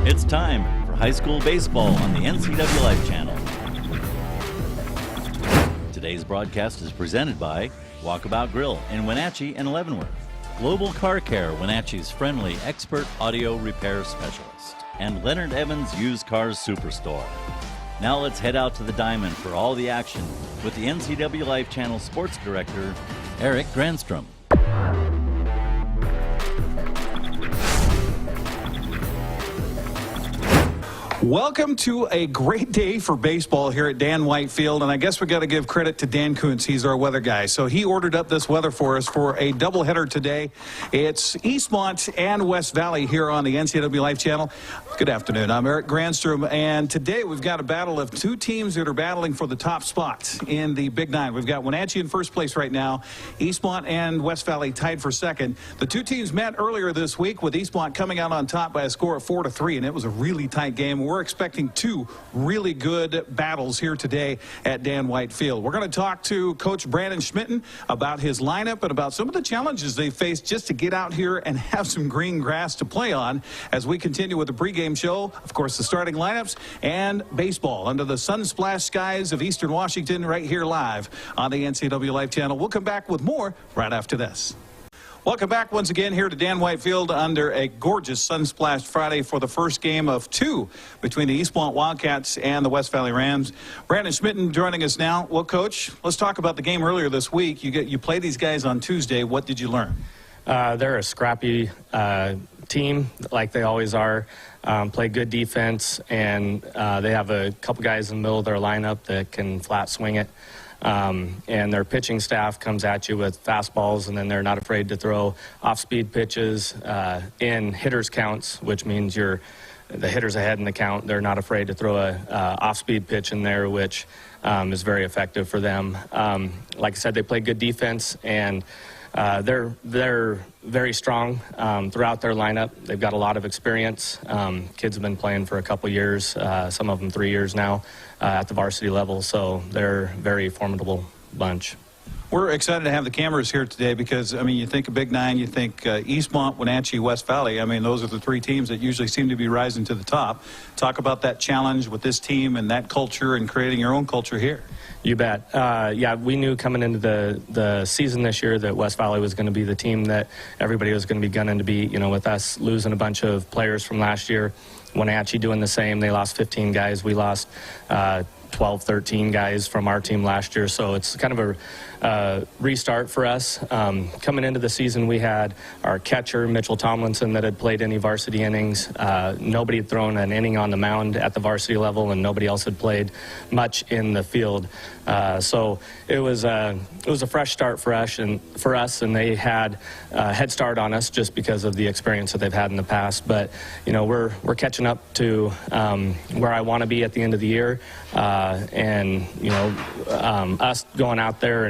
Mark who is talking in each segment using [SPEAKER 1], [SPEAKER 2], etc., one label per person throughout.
[SPEAKER 1] It's time for high school baseball on the NCW Life channel. Today's broadcast is presented by Walkabout Grill in Wenatchee and Leavenworth, Global Car Care, Wenatchee's friendly expert audio repair specialist, and Leonard Evans Used Cars Superstore. Now let's head out to the diamond for all the action with the NCW Life channel sports director, Eric Granstrom.
[SPEAKER 2] Welcome to a great day for baseball here at Dan White Field, and I guess we got to give credit to Dan Kuntz. He's our weather guy, so he ordered up this weather for us for a doubleheader today. It's Eastmont and West Valley here on the NCW Life channel. Good afternoon. I'm Eric Granstrom, and today we've got a battle of two teams that are battling for the top spots in the Big Nine. We've got Wenatchee in first place right now, Eastmont and West Valley tied for second. The two teams met earlier this week with Eastmont coming out on top by a score of 4-3, and it was a really tight game. We're expecting two really good battles here today at Dan White Field. We're going to talk to Coach Brandon Schmitten about his lineup and about some of the challenges they faced just to get out here and have some green grass to play on as we continue with the pregame show. Of course, the starting lineups and baseball under the sun-splashed skies of Eastern Washington right here live on the NCW Life channel. We'll come back with more right after this. Welcome back once again here to Dan White Field under a gorgeous sun-splashed Friday for the first game of two between the Eastmont Wildcats and the West Valley Rams. Brandon Schmitten joining us now. Well, Coach, let's talk about the game earlier this week. You played these guys on Tuesday. What did you learn?
[SPEAKER 3] They're a scrappy team, like they always are. Play good defense, and they have a couple guys in the middle of their lineup that can flat swing it. And their pitching staff comes at you with fastballs, and then they're not afraid to throw off-speed pitches in hitters counts, which means the hitter's ahead in the count. They're not afraid to throw a off-speed pitch in there, which is very effective for them. Like I said, they play good defense, and they're very strong throughout their lineup. They've got a lot of experience. Kids have been playing for a couple years, some of them 3 years now at the varsity level, so they're a very formidable bunch.
[SPEAKER 2] We're excited to have the cameras here today because, I mean, you think of Big Nine, you think Eastmont, Wenatchee, West Valley. I mean, those are the three teams that usually seem to be rising to the top. Talk about that challenge with this team and that culture and creating your own culture here.
[SPEAKER 3] You bet. Yeah, we knew coming into the season this year that West Valley was going to be the team that everybody was going to be gunning to beat. You know, with us losing a bunch of players from last year, Wenatchee doing the same. They lost 15 guys. We lost 12, 13 guys from our team last year. So it's kind of a restart for us. Coming into the season, we had our catcher, Mitchell Tomlinson, that had played any varsity innings. Nobody had thrown an inning on the mound at the varsity level, and nobody else had played much in the field. So it was a fresh start for us, and they had a head start on us just because of the experience that they've had in the past. But you know, we're catching up to where I want to be at the end of the year, and you know, us going out there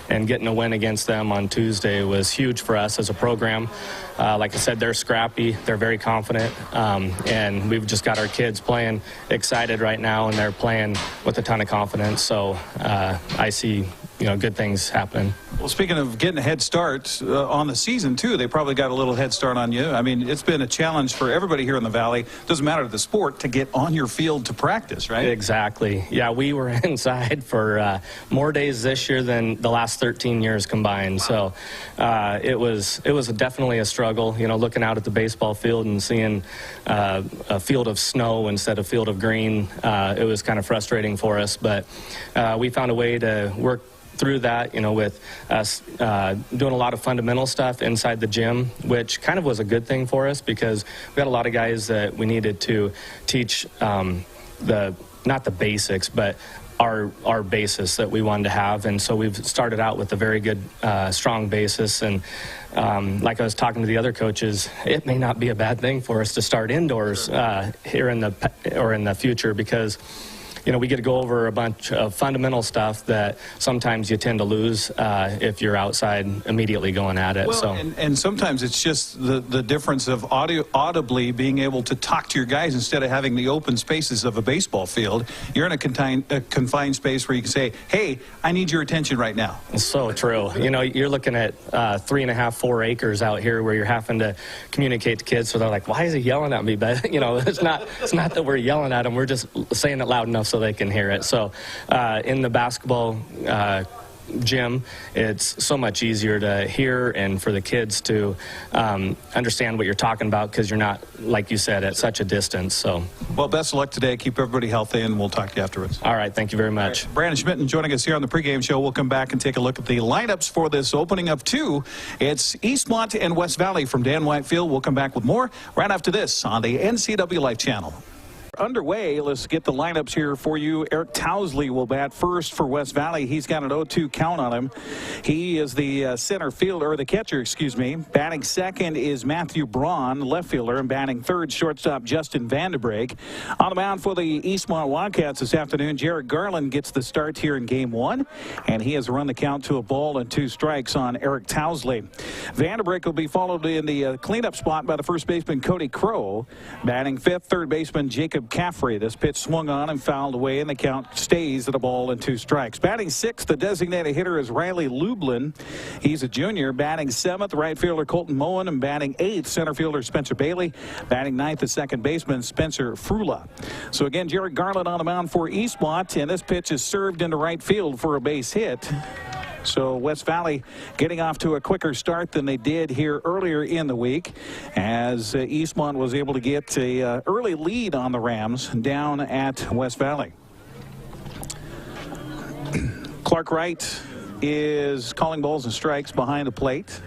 [SPEAKER 3] and getting a win against them on Tuesday was huge for us as a program. Like I said, they're scrappy, they're very confident, and we've just got our kids playing excited right now, and they're playing with a ton of confidence. So I see, you know, good things happening.
[SPEAKER 2] Well, speaking of getting a head start on the season, too, they probably got a little head start on you. I mean, it's been a challenge for everybody here in the Valley. Doesn't matter the sport, to get on your field to practice, right?
[SPEAKER 3] Exactly. Yeah, we were inside for more days this year than the last 13 years combined. Wow. So it was definitely a struggle, you know, looking out at the baseball field and seeing a field of snow instead of field of green. It was kind of frustrating for us, but we found a way to work through that, you know, with us doing a lot of fundamental stuff inside the gym, which kind of was a good thing for us because we had a lot of guys that we needed to teach not the basics, but our basis that we wanted to have. And so we've started out with a very good, strong basis. And like I was talking to the other coaches, it may not be a bad thing for us to start indoors here in the future because we get to go over a bunch of fundamental stuff that sometimes you tend to lose if you're outside immediately going at it.
[SPEAKER 2] Well, and sometimes it's just the difference of audibly being able to talk to your guys instead of having the open spaces of a baseball field. You're in a confined space where you can say, hey, I need your attention right now.
[SPEAKER 3] It's so true. You're looking at 3.5, 4 acres out here where you're having to communicate to kids, so they're like, why is he yelling at me? But it's not that we're yelling at them, we're just saying it loud enough so they can hear it. So in the basketball gym, it's so much easier to hear and for the kids to understand what you're talking about, because you're not, like you said, at such a distance. So,
[SPEAKER 2] well, best of luck today. Keep everybody healthy, and we'll talk to you afterwards.
[SPEAKER 3] All right, thank you very much.
[SPEAKER 2] Right. Brandon Schmitten joining us here on the pregame show. We'll come back and take a look at the lineups for this opening of 2. It's Eastmont and West Valley from Dan White Field. We'll come back with more right after this on the NCW Life Channel. Underway. Let's get the lineups here for you. Eric Towsley will bat first for West Valley. He's got an 0-2 count on him. He is the center fielder, or the catcher, excuse me. Batting second is Matthew Braun, left fielder, and batting third, shortstop Justin Vandenbrake. On the mound for the Eastmont Wildcats this afternoon, Jared Garland gets the start here in Game 1, and he has run the count to a ball and 2 strikes on Eric Towsley. Vandenbrake will be followed in the cleanup spot by the first baseman Cody Crow. Batting fifth, third baseman Jacob Caffrey. This pitch swung on and fouled away, and the count stays at a ball and 2 strikes. Batting sixth, the designated hitter is Riley Lublin. He's a junior. Batting seventh, right fielder Colton Moen, and batting eighth, center fielder Spencer Bailey. Batting ninth, the second baseman Spencer Frula. So again, Jared Garland on the mound for Eastmont, and this pitch is served into right field for a base hit. So West Valley getting off to a quicker start than they did here earlier in the week, as Eastmont was able to get a early lead on the Rams down at West Valley. Clark Wright is calling balls and strikes behind the plate.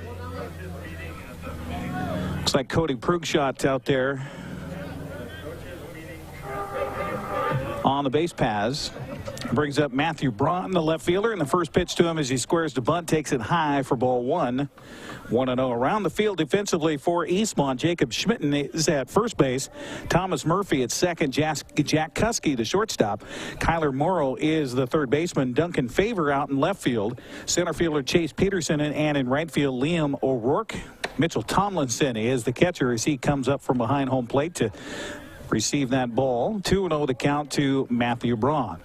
[SPEAKER 2] Looks like Cody Prugshot out there on the base paths. Brings up Matthew Braun, the left fielder, and the first pitch to him as he squares to bunt, takes it high for ball 1. 1-0 around the field defensively for Eastmont. Jacob Schmitten is at first base. Thomas Murphy at second. Jack Kuski, the shortstop. Kyler Morrow is the third baseman. Duncan Favor out in left field. Center fielder Chase Peterson, and in right field Liam O'Rourke. Mitchell Tomlinson is the catcher as he comes up from behind home plate to receive that ball. 2-0 the count to Matthew Braun.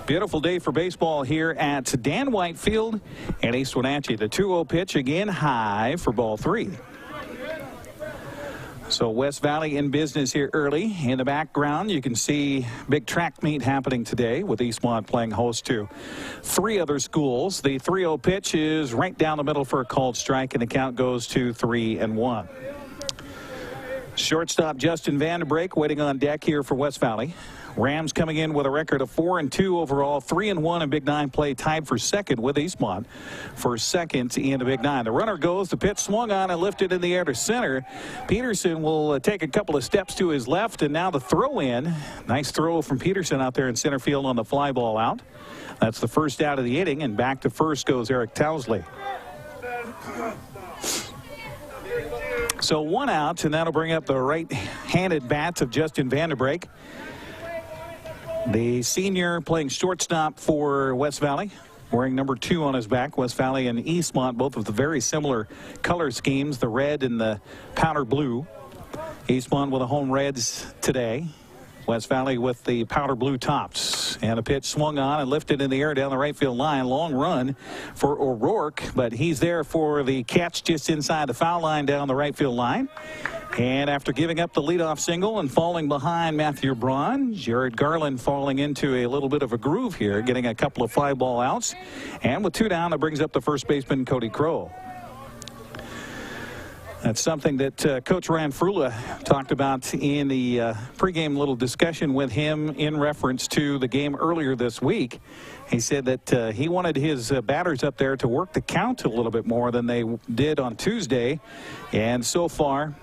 [SPEAKER 2] Beautiful day for baseball here at Dan White Field in East Wenatchee. The 2-0 pitch again high for ball 3. So West Valley in business here early. In the background, you can see big track meet happening today with Eastmont playing host to 3 other schools. The 3-0 pitch is right down the middle for a called strike, and the count goes to 3-1. Shortstop Justin Vandenbrake waiting on deck here for West Valley. Rams coming in with a record of 4-2 overall, 3-1 in Big 9 play, tied for second with Eastmont for second in the Big 9. The runner goes, the pitch swung on and lifted in the air to center. Peterson will take a couple of steps to his left, and now the throw in. Nice throw from Peterson out there in center field on the fly ball out. That's the first out of the inning, and back to first goes Eric Towsley. So 1 out, and that'll bring up the right-handed bats of Justin Vandenbrake. The senior playing shortstop for West Valley, wearing number 2 on his back. West Valley and Eastmont, both of the very similar color schemes, the red and the powder blue. Eastmont with the home reds today. West Valley with the powder blue tops. And a pitch swung on and lifted in the air down the right field line. Long run for O'Rourke, but he's there for the catch just inside the foul line down the right field line. And after giving up the leadoff single and falling behind Matthew Braun, Jared Garland falling into a little bit of a groove here, getting a couple of fly ball outs. And with 2 down, that brings up the first baseman, Cody Crow. That's something that Coach Ryan Frula talked about in the pregame little discussion with him in reference to the game earlier this week. He said that he wanted his batters up there to work the count a little bit more than they did on Tuesday. And so far,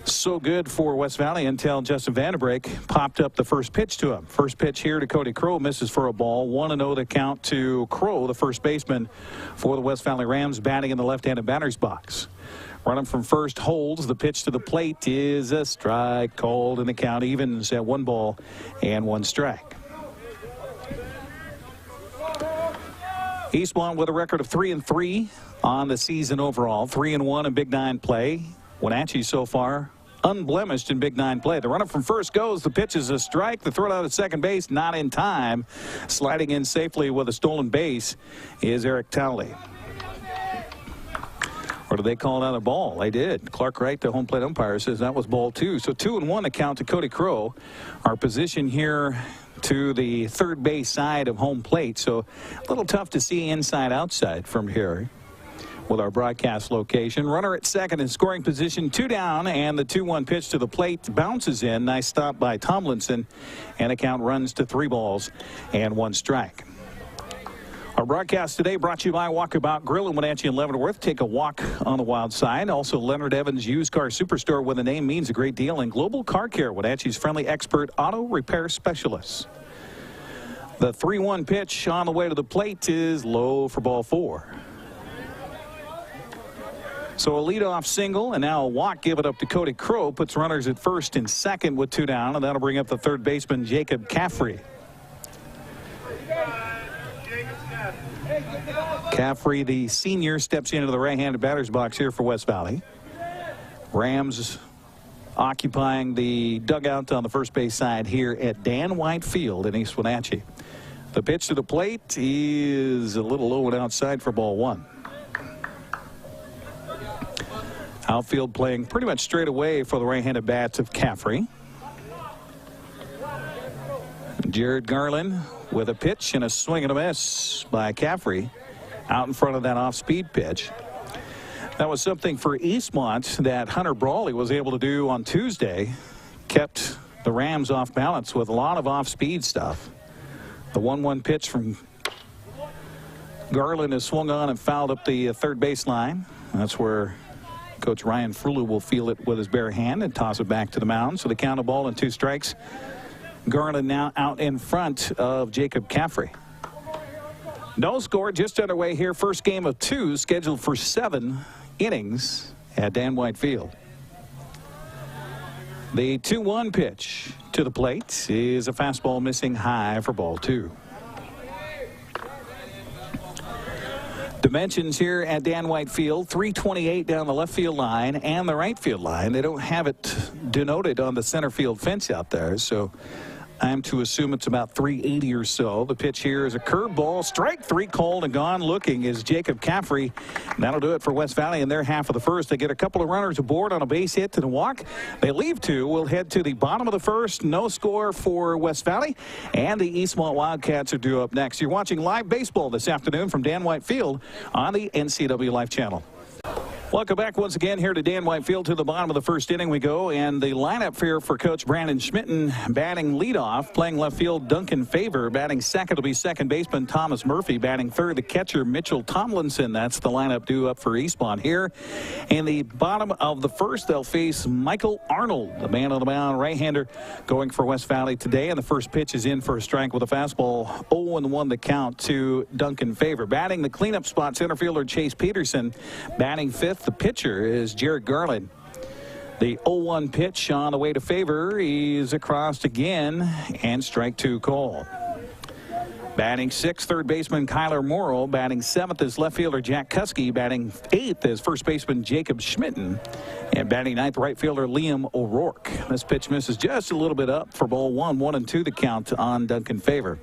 [SPEAKER 2] so good for West Valley until Justin Vandenbrake popped up the first pitch to him. First pitch here to Cody Crow, misses for a ball. 1-0 to count to Crow, the first baseman for the West Valley Rams, batting in the left-handed batter's box. Running from first, holds. The pitch to the plate is a strike, called, and the count evens at 1 ball and 1 strike. Eastmont with a record of 3-3 on the season overall. 3-1 in Big Nine play. Wenatchee so far unblemished in Big Nine play. The runner from first goes. The pitch is a strike. The throw out at second base, not in time. Sliding in safely with a stolen base is Eric Towley. Or did they call it out a ball? They did. Clark Wright, the home plate umpire, says that was ball 2. So 2-1 the count to Cody Crow. Our position here to the third base side of home plate. So a little tough to see inside outside from here with our broadcast location. Runner at second in scoring position, 2 down, and the 2-1 pitch to the plate bounces in. Nice stop by Tomlinson, and the count runs to 3 balls and 1 strike. Our broadcast today brought to you by Walkabout Grill in Wenatchee and Leavenworth. Take a walk on the wild side. Also, Leonard Evans Used Car Superstore, where the name means a great deal, and Global Car Care, Wenatchee's friendly expert auto repair specialists. The 3-1 pitch on the way to the plate is low for ball 4. So a leadoff single, and now a walk. Give it up to Cody Crow. Puts runners at first and second with 2 down, and that'll bring up the third baseman, Jacob Caffrey. Caffrey, the senior, steps into the right-handed batter's box here for West Valley. Rams occupying the dugout on the first base side here at Dan White Field in East Wenatchee. The pitch to the plate is a little low and outside for ball 1. Outfield playing pretty much straight away for the right-handed bats of Caffrey. Jared Garland with a pitch and a swing and a miss by Caffrey out in front of that off-speed pitch. That was something for Eastmont that Hunter Brawley was able to do on Tuesday. Kept the Rams off balance with a lot of off-speed stuff. The 1-1 pitch from Garland is swung on and fouled up the third base line. That's where Coach Ryan Frullo will feel it with his bare hand and toss it back to the mound. So the count of ball and 2 strikes. Garland now out in front of Jacob Caffrey. No score, just underway here. First game of 2, scheduled for 7 innings at Dan White Field. The 2-1 pitch to the plate is a fastball missing high for ball 2. Dimensions here at Dan White Field, 328 down the left field line and the right field line. They don't have it denoted on the center field fence out there, so I'm to assume it's about 380 or so. The pitch here is a curveball. Strike 3 called and gone. Looking is Jacob Caffrey. That'll do it for West Valley in their half of the first. They get a couple of runners aboard on a base hit and a walk. They leave 2. We'll head to the bottom of the first. No score for West Valley. And the Eastmont Wildcats are due up next. You're watching live baseball this afternoon from Dan White Field on the NCW Life Channel. Welcome back once again here to Dan White Field. To the bottom of the first inning we go, and the lineup here for Coach Brandon Schmitten. Batting leadoff, playing left field, Duncan Favor. Batting second will be second baseman Thomas Murphy. Batting third, the catcher Mitchell Tomlinson. That's the lineup due up for Eastmont here. In the bottom of the first, they'll face Michael Arnold, the man on the mound, right-hander, going for West Valley today. And the first pitch is in for a strike with a fastball. 0-1 the count to Duncan Favor. Batting the cleanup spot, center fielder Chase Peterson. Batting fifth, the pitcher is Jared Garland. The 0-1 pitch on the way to Favor is across again, and strike 2 call. Batting sixth, third baseman Kyler Morrow. Batting seventh is left fielder Jack Kuski. Batting eighth is first baseman Jacob Schmitten. And batting ninth, right fielder Liam O'Rourke. This pitch misses just a little bit up for ball 1. 1-2 the count on Duncan Favor.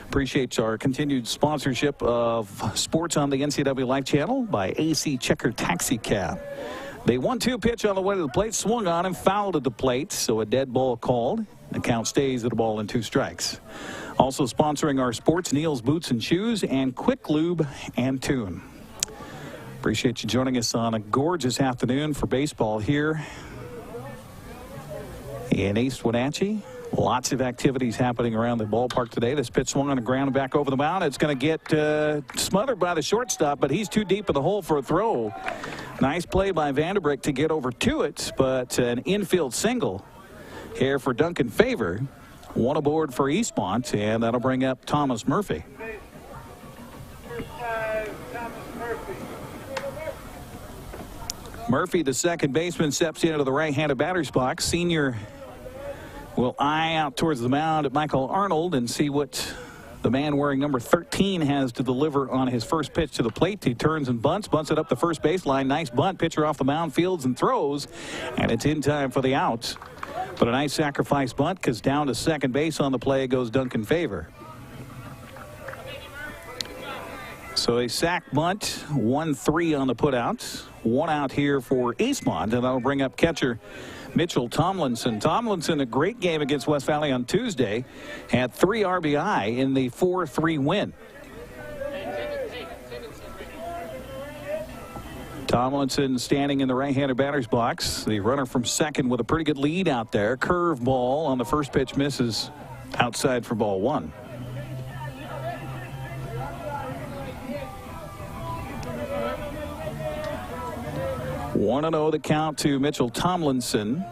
[SPEAKER 2] Appreciates our continued sponsorship of sports on the NCW Life Channel by AC Checker Taxi Cab. The 1-2 pitch on the way to the plate, swung on and fouled at the plate, so a dead ball called. The count stays at a ball and 2 strikes. Also sponsoring our sports, Neil's Boots and Shoes and Quick Lube and Tune. Appreciate you joining us on a gorgeous afternoon for baseball here in East Wenatchee. Lots of activities happening around the ballpark today. This pitch swung on the ground and back over the mound. It's going to get smothered by the shortstop, but he's too deep in the hole for a throw. Nice play by Vanderbrick to get over to it, but an infield single here for Duncan Favor. 1 aboard for Eastmont, and that'll bring up Thomas Murphy. Murphy, the second baseman, steps into the right-handed batter's box. Senior will eye out towards the mound at Michael Arnold and see what the man wearing number 13 has to deliver on his first pitch to the plate. He turns and bunts it up the first baseline. Nice bunt. Pitcher off the mound, fields and throws, and it's in time for the out. But a nice sacrifice bunt, because down to second base on the play goes Duncan Favor. So a sac bunt, 1-3 on the putout. One out here for Eastmont, and that'll bring up catcher Mitchell Tomlinson. Tomlinson, a great game against West Valley on Tuesday, had 3 RBI in the 4-3 win. Tomlinson standing in the right-handed batter's box. The runner from second with a pretty good lead out there. Curve ball on the first pitch, misses outside for ball 1. One and 0 the count to Mitchell Tomlinson,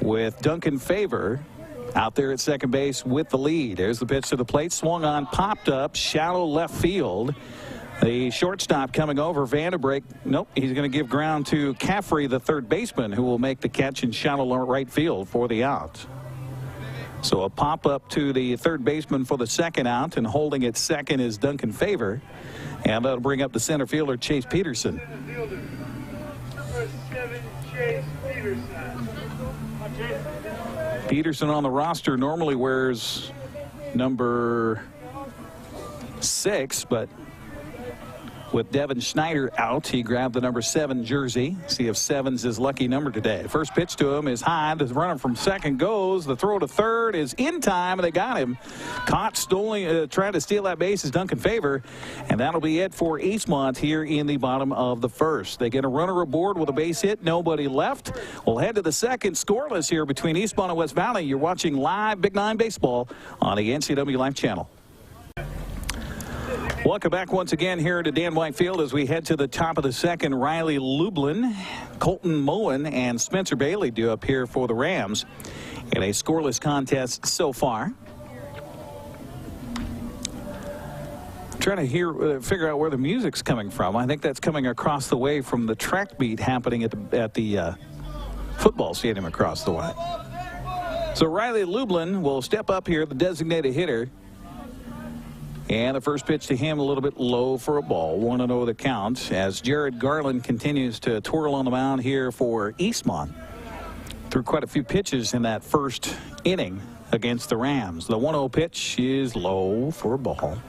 [SPEAKER 2] with Duncan Favor out there at second base with the lead. There's the pitch to the plate, swung on, popped up, shallow left field. The shortstop coming over, Vanderbrake. Nope, he's going to give ground to Caffrey, the third baseman, who will make the catch in shallow right field for the out. So a pop up to the third baseman for the second out, and holding at second is Duncan Favor. And that'll bring up the center fielder, Chase Peterson. Peterson on the roster normally wears number 6, but with Devin Schneider out, he grabbed the number 7 jersey. See if 7's his lucky number today. First pitch to him is high. The runner from second goes. The throw to third is in time, and they got him. Caught, stolen, trying to steal that base is Duncan Favor, and that'll be it for Eastmont here in the bottom of the first. They get a runner aboard with a base hit. Nobody left. We'll head to the second, scoreless here between Eastmont and West Valley. You're watching live Big 9 baseball on the NCW Life Channel. Welcome back once again here to Dan White Field as we head to the top of the second. Riley Lublin, Colton Moen, and Spencer Bailey do up here for the Rams in a scoreless contest so far. I'm trying to figure out where the music's coming from. I think that's coming across the way from the track meet happening at the football stadium across the way. So Riley Lublin will step up here, the designated hitter. And the first pitch to him a little bit low for a ball. 1-0 the count as Jared Garland continues to twirl on the mound here for Eastmont. Threw quite a few pitches in that first inning against the Rams. The 1-0 pitch is low for a ball.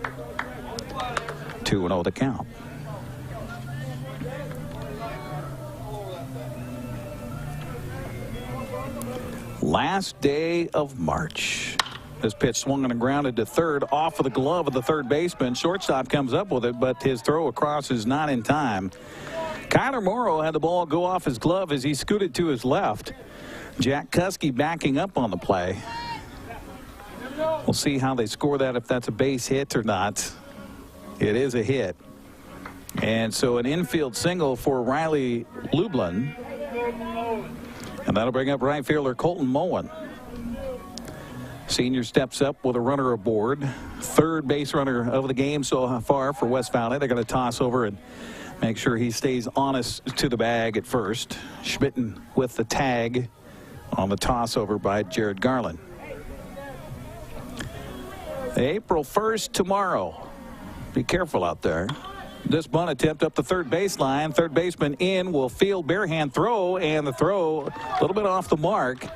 [SPEAKER 2] 2-0 the count. Last day of March. This pitch swung and grounded to third off of the glove of the third baseman. Shortstop comes up with it, but his throw across is not in time. Kyler Morrow had the ball go off his glove as he scooted to his left. Jack Kuski backing up on the play. We'll see how they score that, if that's a base hit or not. It is a hit. And so an infield single for Riley Lublin. And that'll bring up right fielder Colton Moen. Senior steps up with a runner aboard. Third base runner of the game so far for West Valley. They're going to toss over and make sure he stays honest to the bag at first. Schmitten with the tag on the toss over by Jared Garland. April 1st tomorrow. Be careful out there. This bunt attempt up the third baseline. Third baseman in will field bare hand throw, and the throw a little bit off the mark.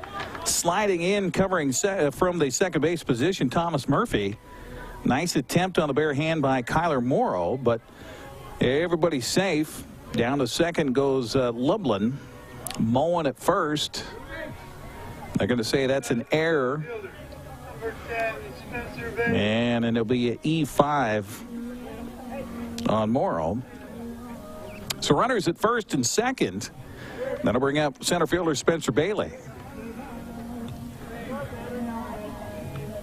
[SPEAKER 2] Sliding in, covering from the second base position, Thomas Murphy. Nice attempt on the bare hand by Kyler Morrow, but everybody's safe. Down to second goes Lublin. Moen at first. They're going to say that's an error. And it'll be an E5 on Morrow. So runners at first and second. That'll bring up center fielder Spencer Bailey.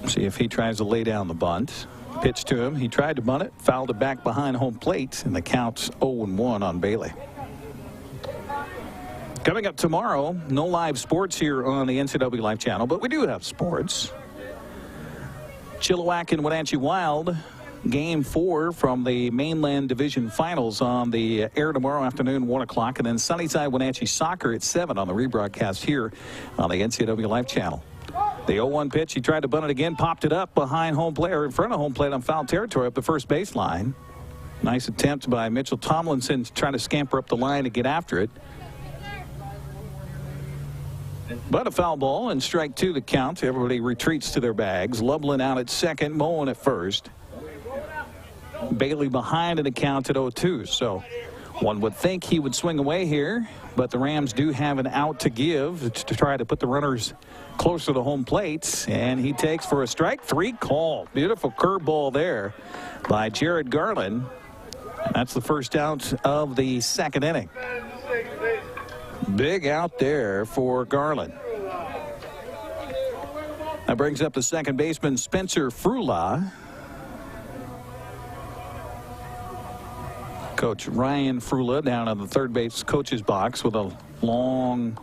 [SPEAKER 2] See if he tries to lay down the bunt. Pitch to him. He tried to bunt it, fouled it back behind home plate, and the count's 0-1 on Bailey. Coming up tomorrow, no live sports here on the NCW Life Channel, but we do have sports. Chilliwack and Wenatchee Wild Game 4 from the Mainland Division Finals on the air tomorrow afternoon, 1 o'clock. And then Sunnyside Wenatchee Soccer at 7 on the rebroadcast here on the NCAA Live Channel. The 0-1 pitch, he tried to bunt it again, popped it up behind home plate, or in front of home plate on foul territory up the first baseline. Nice attempt by Mitchell Tomlinson to try to scamper up the line to get after it. But a foul ball and strike 2 the count. Everybody retreats to their bags. Lublin out at second, Moen at first. Bailey behind in the count at 0-2. So one would think he would swing away here, but the Rams do have an out to give to try to put the runners closer to home plate. And he takes for a strike 3 call. Beautiful curveball there by Jared Garland. That's the first out of the second inning. Big out there for Garland. That brings up the second baseman, Spencer Frula. Coach Ryan Frula down on the third base coach's box with a long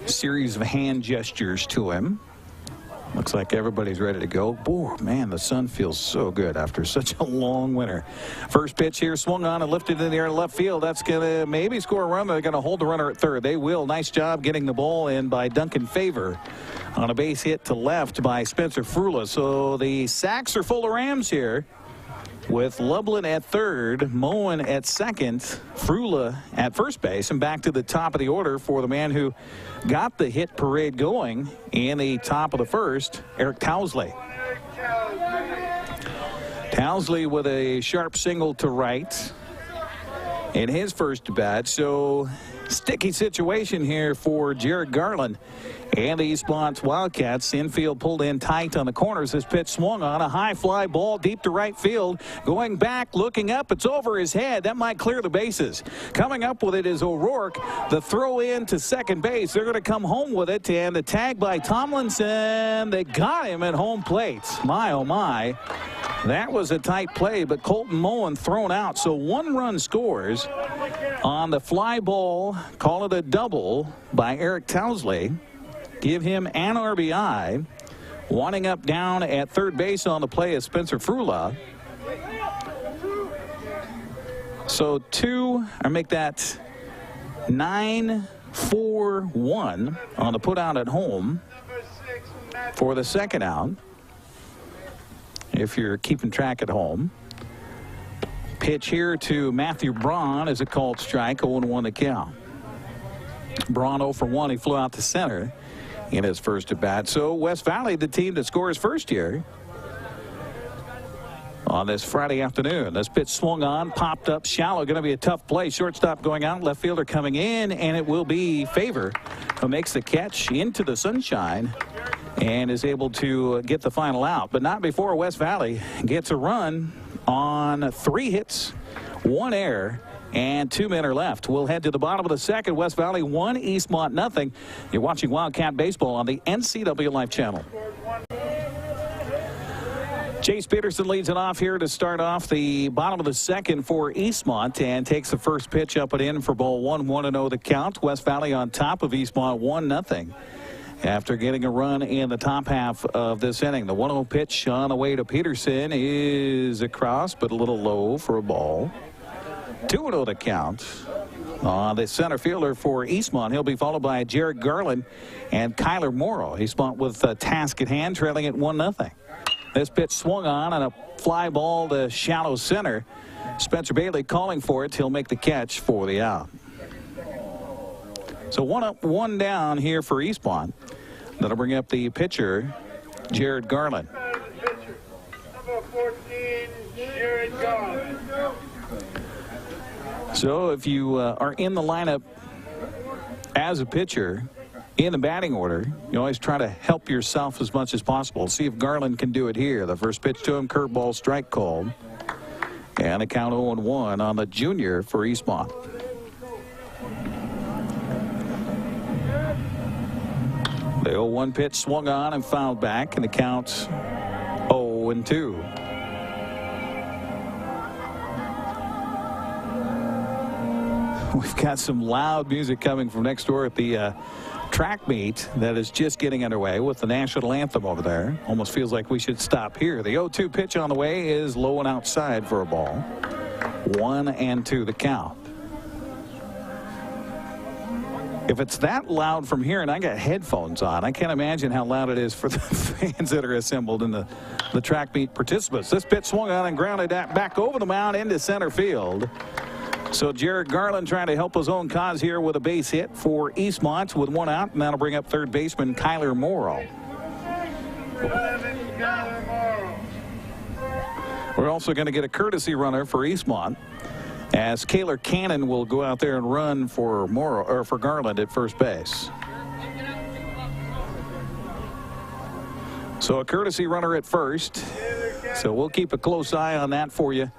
[SPEAKER 2] series of hand gestures to him. Looks like everybody's ready to go. Boy, man, the sun feels so good after such a long winter. First pitch here, swung on and lifted in the air to left field. That's going to maybe score a run. They're going to hold the runner at third. They will. Nice job getting the ball in by Duncan Favor on a base hit to left by Spencer Frula. So the sacks are full of Rams here, with Lublin at third, Moen at second, Frula at first base, and back to the top of the order for the man who got the hit parade going in the top of the first, Eric Towsley. Towsley with a sharp single to right in his first at bat. So sticky situation here for Jared Garland and the East Blunt Wildcats. Infield pulled in tight on the corners. This pitch swung on a high fly ball deep to right field. Going back, looking up, it's over his head. That might clear the bases. Coming up with it is O'Rourke. The throw in to second base. They're going to come home with it, and the tag by Tomlinson. They got him at home plate. My, oh my. That was a tight play, but Colton Moen thrown out. So 1 run scores on the fly ball. Call it a double by Eric Towsley. Give him an RBI. Winding up down at third base on the play is Spencer Frula. So make that 9-4-1 on the put out at home for the second out, if you're keeping track at home. Pitch here to Matthew Braun is a called strike, 0-1 the count. Braun 0 for 1. He flew out to center in his first at bat. So West Valley, the team that scores first here on this Friday afternoon. This pitch swung on, popped up shallow. Going to be a tough play. Shortstop going out, left fielder coming in, and it will be Favor who makes the catch into the sunshine and is able to get the final out. But not before West Valley gets a run on 3 hits, 1 error, and 2 men are left. We'll head to the bottom of the second. West Valley 1, Eastmont nothing. You're watching Wildcat Baseball on the NCAA Live Channel. Chase Peterson leads it off here to start off the bottom of the second for Eastmont and takes the first pitch up and in for ball 1, 1-0 the count. West Valley on top of Eastmont 1-0 after getting a run in the top half of this inning. The 1-0 pitch on the way to Peterson is across, but a little low for a ball. 2-0 to count on the center fielder for Eastmont. He'll be followed by Jared Garland and Kyler Morrow. Eastmont with a task at hand, trailing at 1-0. This pitch swung on a fly ball to shallow center. Spencer Bailey calling for it. He'll make the catch for the out. So 1 up, 1 down here for Eastmont. That'll bring up the pitcher, Jared Garland.
[SPEAKER 4] Number 14, Jared Garland.
[SPEAKER 2] So if you are in the lineup as a pitcher in the batting order, you always try to help yourself as much as possible. See if Garland can do it here. The first pitch to him, curveball strike called. And a count 0-1 on the junior for Eastmont. The 0-1 pitch swung on and fouled back, and the count 0-2. We've got some loud music coming from next door at the track meet that is just getting underway with the national anthem over there. Almost feels like we should stop here. The 0-2 pitch on the way is low and outside for a ball. 1-2 the count. If it's that loud from here, and I got headphones on, I can't imagine how loud it is for the fans that are assembled in the track meet participants. This pitch swung on and grounded back over the mound into center field. So Jared Garland trying to help his own cause here with a base hit for Eastmont with one out, and that'll bring up third baseman Kyler Morrow. We're also going to get a courtesy runner for Eastmont, as Kaylor Cannon will go out there and run for Morrow, or for Garland at first base. So a courtesy runner at first. So we'll keep a close eye on that for you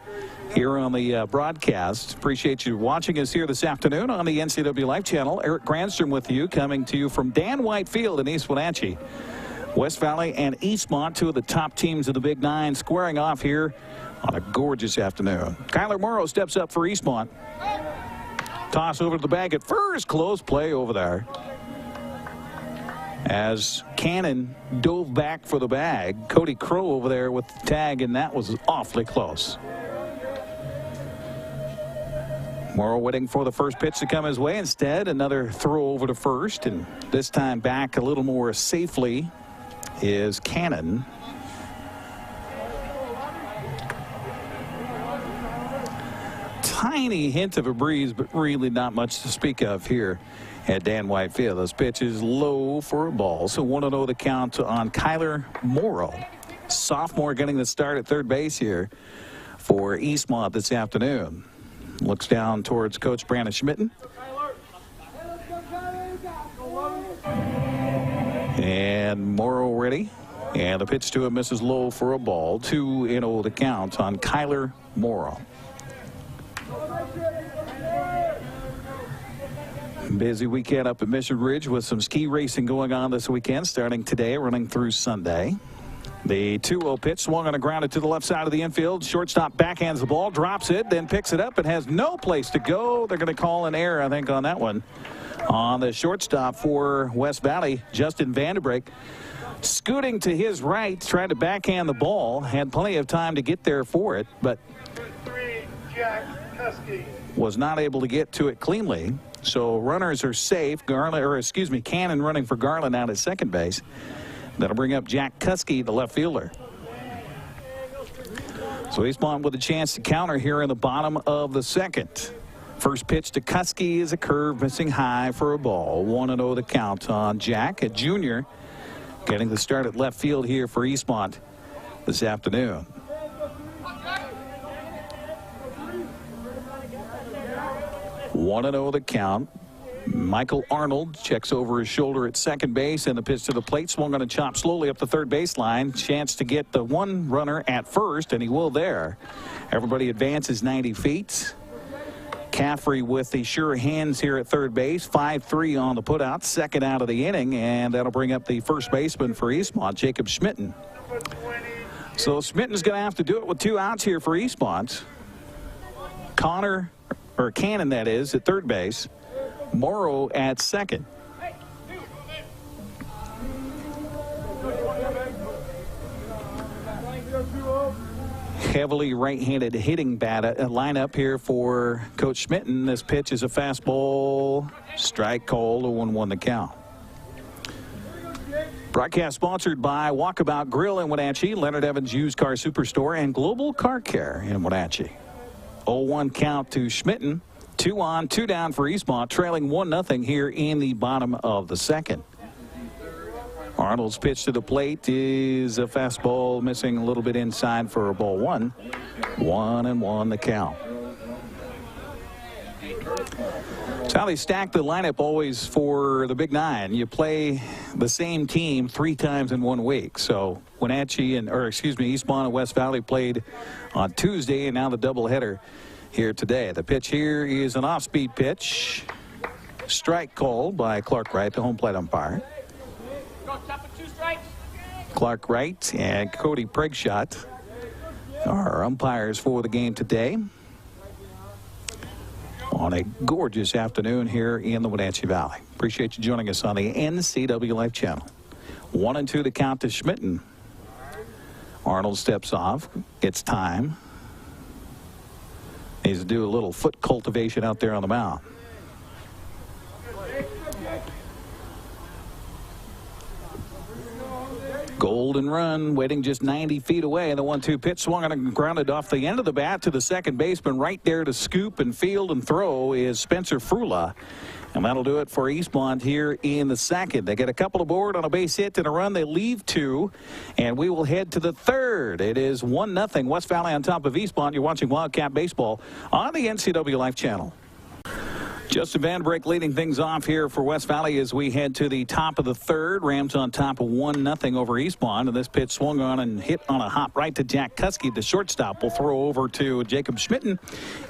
[SPEAKER 2] here on the broadcast. Appreciate you watching us here this afternoon on the NCW Life Channel. Eric Granstrom with you, coming to you from Dan White Field in East Wenatchee. West Valley and Eastmont, two of the top teams of the Big Nine, squaring off here on a gorgeous afternoon. Kyler Morrow steps up for Eastmont. Toss over to the bag at first. Close play over there, as Cannon dove back for the bag. Cody Crow over there with the tag, and that was awfully close. Morrow waiting for the first pitch to come his way. Instead, another throw over to first, and this time back a little more safely is Cannon. Tiny hint of a breeze, but really not much to speak of here at Dan White Field. This pitch is low for a ball. So 1-0 the count on Kyler Morrow. Sophomore getting the start at third base here for Eastmont this afternoon. Looks down towards Coach Brandon Schmitten. And Morrow ready. And the pitch to him misses low for a ball. 2-0 the count on Kyler Morrow. Busy weekend up at Mission Ridge with some ski racing going on this weekend, starting today, running through Sunday. The 2-0 pitch swung on a grounder to the left side of the infield. Shortstop backhands the ball, drops it, then picks it up and has no place to go. They're going to call an error, I think, on that one. On the shortstop for West Valley, Justin Vanderbrake, scooting to his right, trying to backhand the ball. Had plenty of time to get there for it, but was not able to get to it cleanly. So runners are safe. Cannon running for Garland out at second base. That'll bring up Jack Kuski, the left fielder. So Eastmont with a chance to counter here in the bottom of the second. First pitch to Kuski is a curve, missing high for a ball. 1-0 the count on Jack, a junior, getting the start at left field here for Eastmont this afternoon. One and 0 the count. Michael Arnold checks over his shoulder at second base, and the pitch to the plate swung on a chop slowly up the third baseline. Chance to get the one runner at first, and he will there. Everybody advances 90 feet. Caffrey with the sure hands here at third base. 5-3 on the putout, second out of the inning, and that'll bring up the first baseman for Eastmont, Jacob Schmitten. So Schmitten's going to have to do it with 2 outs here for Eastmont. Cannon, that is, at third base. Morrow at second. Heavily right-handed hitting lineup here for Coach Schmitten. This pitch is a fastball. Strike called, 0-1 the count. Broadcast sponsored by Walkabout Grill in Wenatchee, Leonard Evans Used Car Superstore, and Global Car Care in Wenatchee. 0-1 count to Schmitten. 2 on, 2 down for Eastmont, trailing 1-0 here in the bottom of the second. Arnold's pitch to the plate is a fastball, missing a little bit inside for a ball 1. 1-1 the count. That's how they stack the lineup always for the Big Nine. You play the same team 3 times in 1 week. So Eastmont and West Valley played on Tuesday, and now the doubleheader here today. The pitch here is an off-speed pitch. Strike called by Clark Wright, the home plate umpire. Clark Wright and Cody Pregshot are umpires for the game today. on a gorgeous afternoon here in the Wenatchee Valley. Appreciate you joining us on the NCW Life Channel. 1-2 to count to Schmitten. Arnold steps off. It's time. Needs to do a little foot cultivation out there on the mound. Golden run, waiting just 90 feet away. The 1-2 pitch swung on and grounded off the end of the bat to the second baseman. Right there to scoop and field and throw is Spencer Frula. And that'll do it for Eastmont here in the second. They get a couple aboard on a base hit and a run. They leave 2, and we will head to the third. It is 1-0 West Valley on top of Eastmont. You're watching Wildcat Baseball on the NCW Life Channel. Justin Vandenbrink leading things off here for West Valley as we head to the top of the third. Rams on top of 1-0 over Eastmont. And this pitch swung on and hit on a hop right to Jack Kuski. The shortstop will throw over to Jacob Schmitten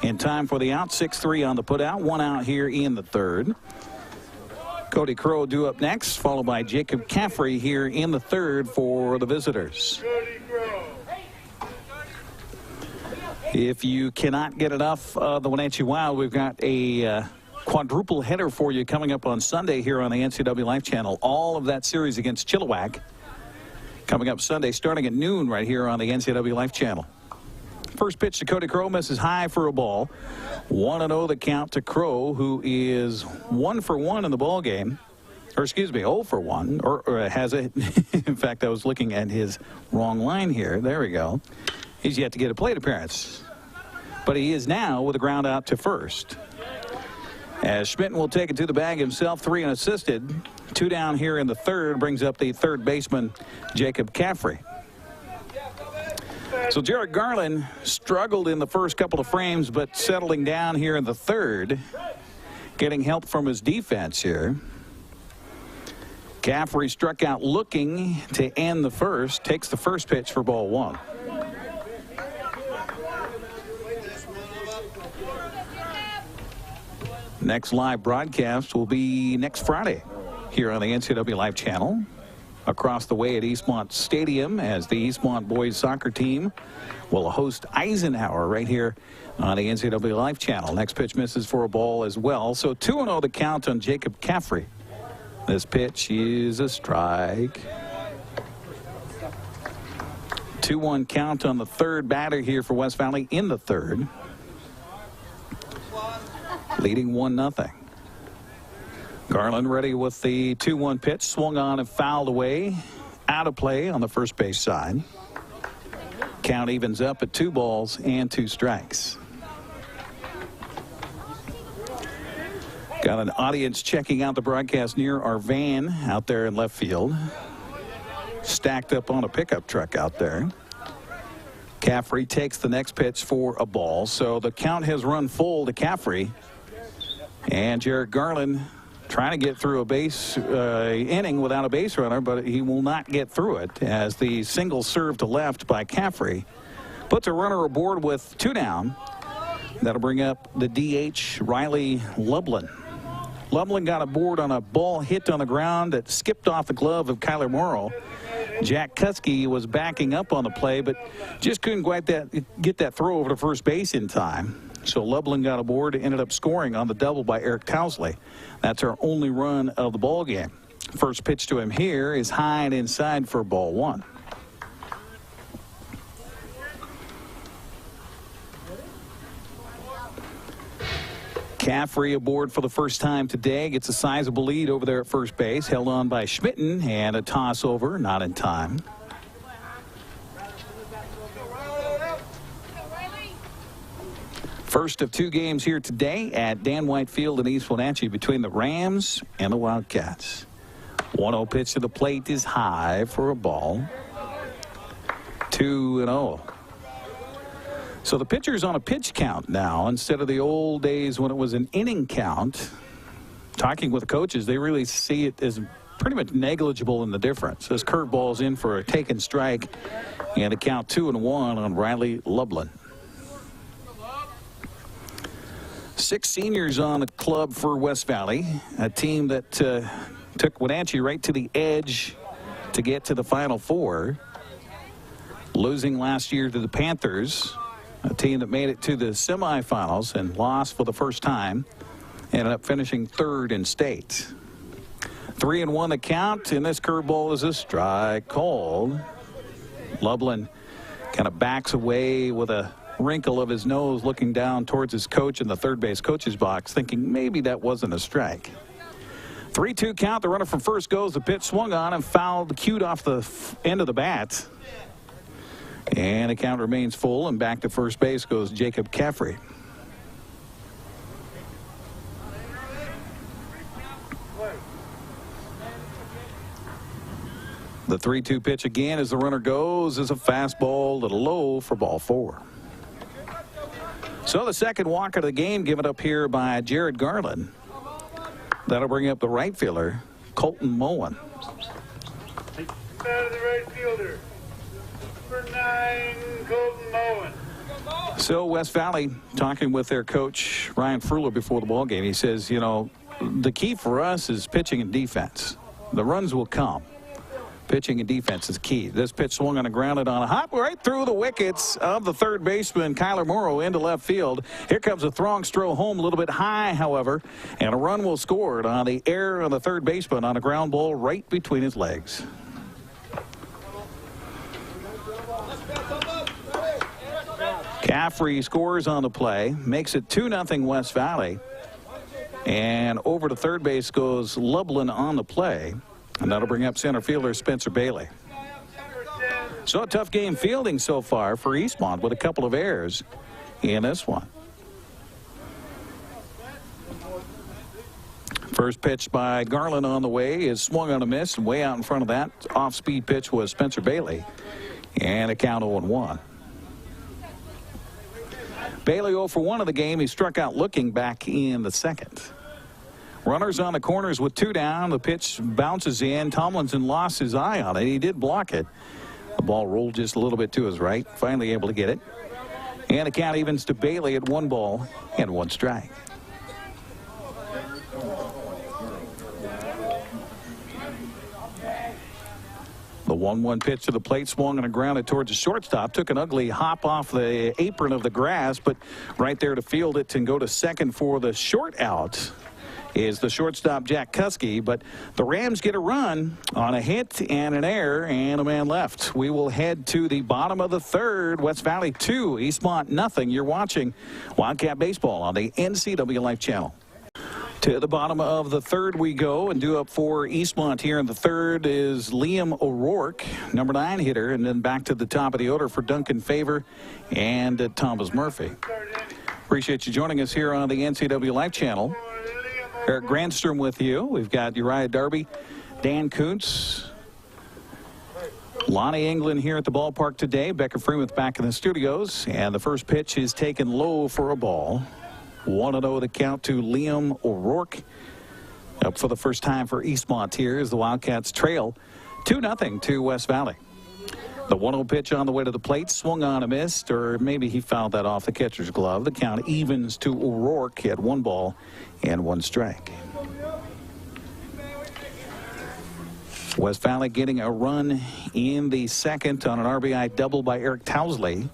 [SPEAKER 2] in time for the out. 6-3 on the putout. 1 out here in the third. Cody Crow due up next, followed by Jacob Caffrey here in the third for the visitors. If you cannot get enough of the Wenatchee Wild, we've got a quadruple header for you coming up on Sunday here on the NCW Life Channel. All of that series against Chilliwack coming up Sunday starting at noon right here on the NCW Life Channel. First pitch to Cody Crow, misses high for a ball. 1-0 the count to Crow, who is 1 for 1 in the ball game. Or excuse me, 0 for 1, or has it. In fact, I was looking at his wrong line here. There we go. He's yet to get a plate appearance. But he is now with a ground out to first. As Schmitten will take it to the bag himself, 3 unassisted. 2 down here in the third, brings up the third baseman, Jacob Caffrey. So Jared Garland struggled in the first couple of frames, but settling down here in the third, getting help from his defense here. Caffrey struck out looking to end the first, takes the first pitch for ball 1. Next live broadcast will be next Friday here on the NCW Life Channel. Across the way at Eastmont Stadium as the Eastmont boys soccer team will host Eisenhower right here on the NCW Life Channel. Next pitch misses for a ball as well. So 2-0 the count on Jacob Caffrey. This pitch is a strike. 2-1 count on the third batter here for West Valley in the third. Leading 1-0. Garland ready with the 2-1 pitch. Swung on and fouled away. Out of play on the first base side. Count evens up at 2 balls and 2 strikes. Got an audience checking out the broadcast near our van out there in left field. Stacked up on a pickup truck out there. Caffrey takes the next pitch for a ball. So the count has run full to Caffrey. And Jared Garland trying to get through a base inning without a base runner, but he will not get through it as the single serve to left by Caffrey puts a runner aboard with 2 down. That'll bring up the DH, Riley Lublin. Lublin got aboard on a ball hit on the ground that skipped off the glove of Kyler Morrow. Jack Kuski was backing up on the play, but just couldn't quite get that throw over to first base in time. So Lublin got aboard, ended up scoring on the double by Eric Towsley. That's our only run of the ball game. First pitch to him here is high and inside for ball 1. Caffrey aboard for the first time today. Gets a sizable lead over there at first base. Held on by Schmitten, and a toss over, not in time. First of 2 games here today at Dan White Field in East Wenatchee between the Rams and the Wildcats. 1-0 pitch to the plate is high for a ball. 2-0. So the pitcher's on a pitch count now instead of the old days when it was an inning count. Talking with the coaches, they really see it as pretty much negligible in the difference. This curveball's in for a taken strike, and a count 2-1 on Riley Lublin. 6 seniors on the club for West Valley, a team that took Wenatchee right to the edge to get to the Final Four, losing last year to the Panthers a team that made it to the semifinals and lost for the first time. Ended up finishing third in state. 3-1 the count, and this curveball is a strike called. Lublin kind of backs away with a wrinkle of his nose, looking down towards his coach in the third base coach's box, thinking maybe that wasn't a strike. 3-2 count. The runner from first goes. The pitch swung on and fouled, cued off the end of the bat. And the count remains full, and back to first base goes Jacob Caffrey. The 3-2 pitch again as the runner goes is a fastball, a little low for ball 4. So the second walk of the game given up here by Jared Garland. That'll bring up the right fielder, Colton Moen.
[SPEAKER 4] Out of the right fielder. Number 9, Colton Moen.
[SPEAKER 2] So West Valley talking with their coach, Ryan Fruler, before the ball game. He says, you know, the key for us is pitching and defense. The runs will come. Pitching and defense is key. This pitch swung on a grounded on a hop right through the wickets of the third baseman, Kyler Morrow, into left field. Here comes a throng stroll home, a little bit high, however, and a run will score on the air of the third baseman on a ground ball right between his legs. Caffrey scores on the play, makes it 2-0 West Valley, and over to third base goes Lublin on the play. And that'll bring up center fielder Spencer Bailey. So a tough game fielding so far for Eastmont with a couple of errors in this one. First pitch by Garland on the way is swung on a miss, and way out in front of that off-speed pitch was Spencer Bailey. And a count 0-1. Bailey 0 for 1 of the game. He struck out looking back in the second. Runners on the corners with 2 down. The pitch bounces in. Tomlinson lost his eye on it. He did block it. The ball rolled just a little bit to his right. Finally able to get it. And the count evens to Bailey at 1 ball and 1 strike. The 1-1 pitch to the plate swung and grounded towards the shortstop. Took an ugly hop off the apron of the grass, but right there to field it and go to second for the short out is the shortstop Jack Kuski, but the Rams get a run on a hit and an error and a man left. We will head to the bottom of the third. West Valley 2, Eastmont nothing. You're watching Wildcat Baseball on the NCW Life Channel. To the bottom of the third we go, and due up for Eastmont here in the third is Liam O'Rourke, number 9 hitter, and then back to the top of the order for Duncan Favor and Thomas Murphy. Appreciate you joining us here on the NCW Life Channel. Eric Grandstrom with you. We've got Uriah Darby, Dan Kuntz, Lonnie England here at the ballpark today. Becca Freemuth back in the studios. And the first pitch is taken low for a ball. 1-0 the count to Liam O'Rourke. Up for the first time for Eastmont here as the Wildcats trail 2-0 to West Valley. The 1-0 pitch on the way to the plate, swung on a missed, or maybe he fouled that off the catcher's glove. The count evens to O'Rourke at 1 ball and 1 strike. West Valley getting a run in the second on an RBI double by Eric Towsley.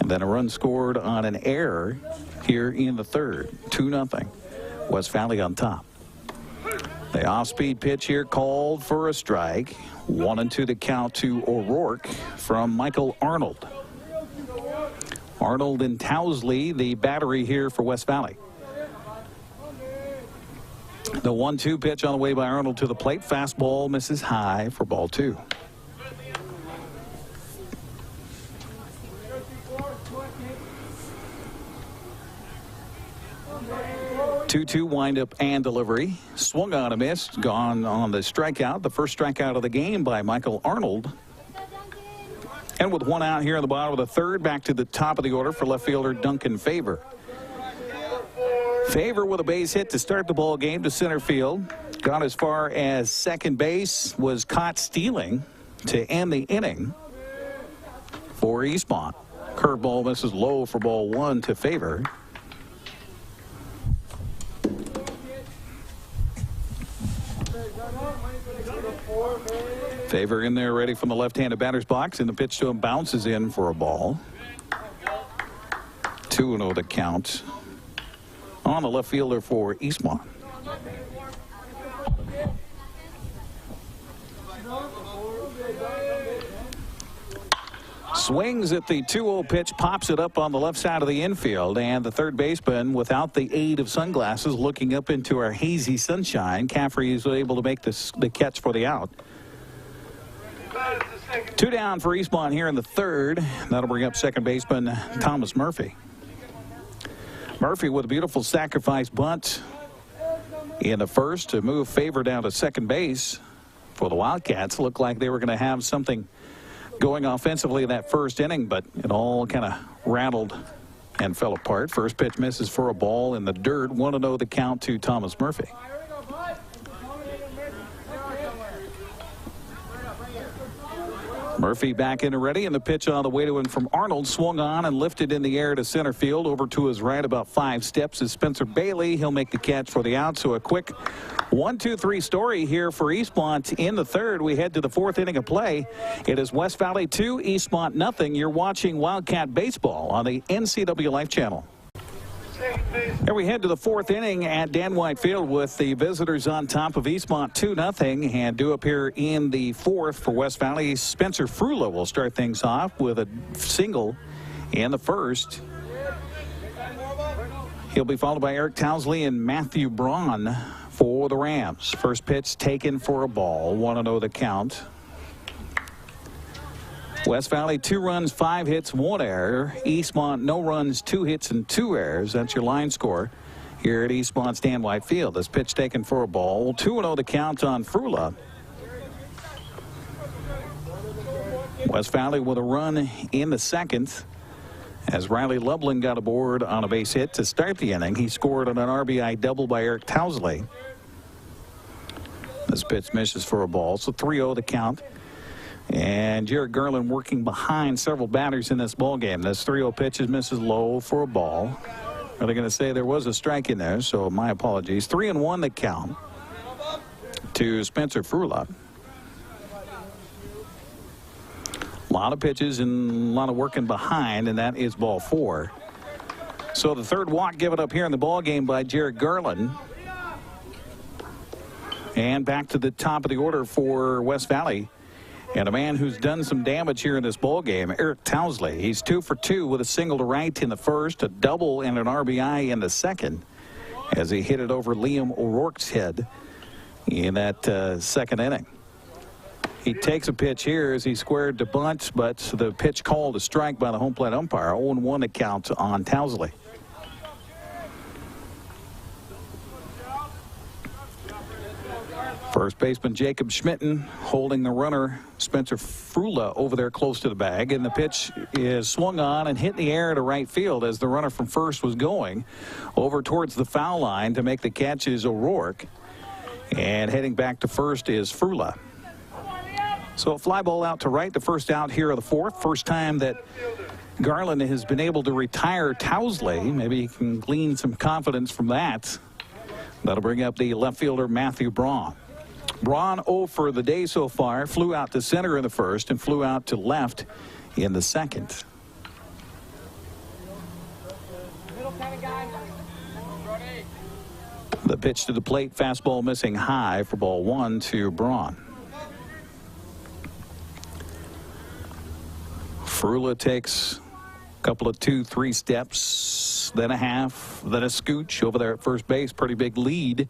[SPEAKER 2] And then a run scored on an error here in the third. 2-0. West Valley on top. The off-speed pitch here called for a strike. 1-2 the count to O'Rourke from Michael Arnold. Arnold and Towsley, the battery here for West Valley. The 1-2 pitch on the way by Arnold to the plate. Fastball misses high for ball 2. Two windup and delivery. Swung on a miss. Gone on the strikeout. The first strikeout of the game by Michael Arnold. And with 1 out here in the bottom of the third, back to the top of the order for left fielder Duncan Favor. Favor with a base hit to start the ball game to center field. Got as far as second base. Was caught stealing to end the inning for Eastmont. Curveball misses low for ball 1 to Favor. Favor in there ready from the left-handed batter's box, and the pitch to him bounces in for a ball. 2-0 the count on the left fielder for Eastmont. Swings at the 2-0 pitch, pops it up on the left side of the infield, and the third baseman, without the aid of sunglasses, looking up into our hazy sunshine. Caffrey is able to make the catch for the out. 2 down for Eastmont here in the third. That'll bring up second baseman Thomas Murphy. Murphy with a beautiful sacrifice bunt in the first to move Favor down to second base for the Wildcats. Looked like they were going to have something going offensively in that first inning, but it all kind of rattled and fell apart. First pitch misses for a ball in the dirt. 1-0 the count to Thomas Murphy. Murphy back in and ready, and the pitch on the way to him from Arnold swung on and lifted in the air to center field. Over to his right about 5 steps is Spencer Bailey. He'll make the catch for the out. So a quick 1-2-3 story here for Eastmont in the third. We head to the fourth inning of play. It is West Valley 2, Eastmont nothing. You're watching Wildcat Baseball on the NCW Life Channel. Here we head to the fourth inning at Dan White Field with the visitors on top of Eastmont 2-0, and due up here in the fourth for West Valley, Spencer Frula will start things off with a single in the first. He'll be followed by Eric Towsley and Matthew Braun for the Rams. First pitch taken for a ball. 1-0 the count. West Valley 2 runs, 5 hits, 1 error. Eastmont no runs, 2 hits and 2 errors. That's your line score here at Eastmont's Dan White Field. This pitch taken for a ball. 2-0 the count on Frula. West Valley with a run in the second as Riley Lublin got aboard on a base hit to start the inning. He scored on an RBI double by Eric Towsley. This pitch misses for a ball, so 3-0 the count. And Jared Garland working behind several batters in this ball game. This 3-0 pitch is misses low for a ball. Are they going to say there was a strike in there? So my apologies. 3-1 the count to Spencer Frula. A lot of pitches and a lot of working behind, and that is ball 4. So the third walk given up here in the ball game by Jared Garland. And back to the top of the order for West Valley. And a man who's done some damage here in this ball game, Eric Towsley. He's 2 for 2 with a single to right in the first, a double and an RBI in the second as he hit it over Liam O'Rourke's head in that second inning. He takes a pitch here as he squared to bunt, but the pitch called a strike by the home plate umpire. 0-1 the count on Towsley. First baseman Jacob Schmitten holding the runner Spencer Frula over there close to the bag, and the pitch is swung on and hit in the air to right field as the runner from first was going over towards the foul line. To make the catch is O'Rourke, and heading back to first is Frula. So a fly ball out to right, the first out here of the fourth. First time that Garland has been able to retire Towsley. Maybe he can glean some confidence from that. That'll bring up the left fielder Matthew Braun. Braun 0 for the day so far. Flew out to center in the first and flew out to left in the second. The pitch to the plate, fastball missing high for ball 1 to Braun. Frula takes a couple of 2-3 steps, then a half, then a scooch over there at first base. Pretty big lead.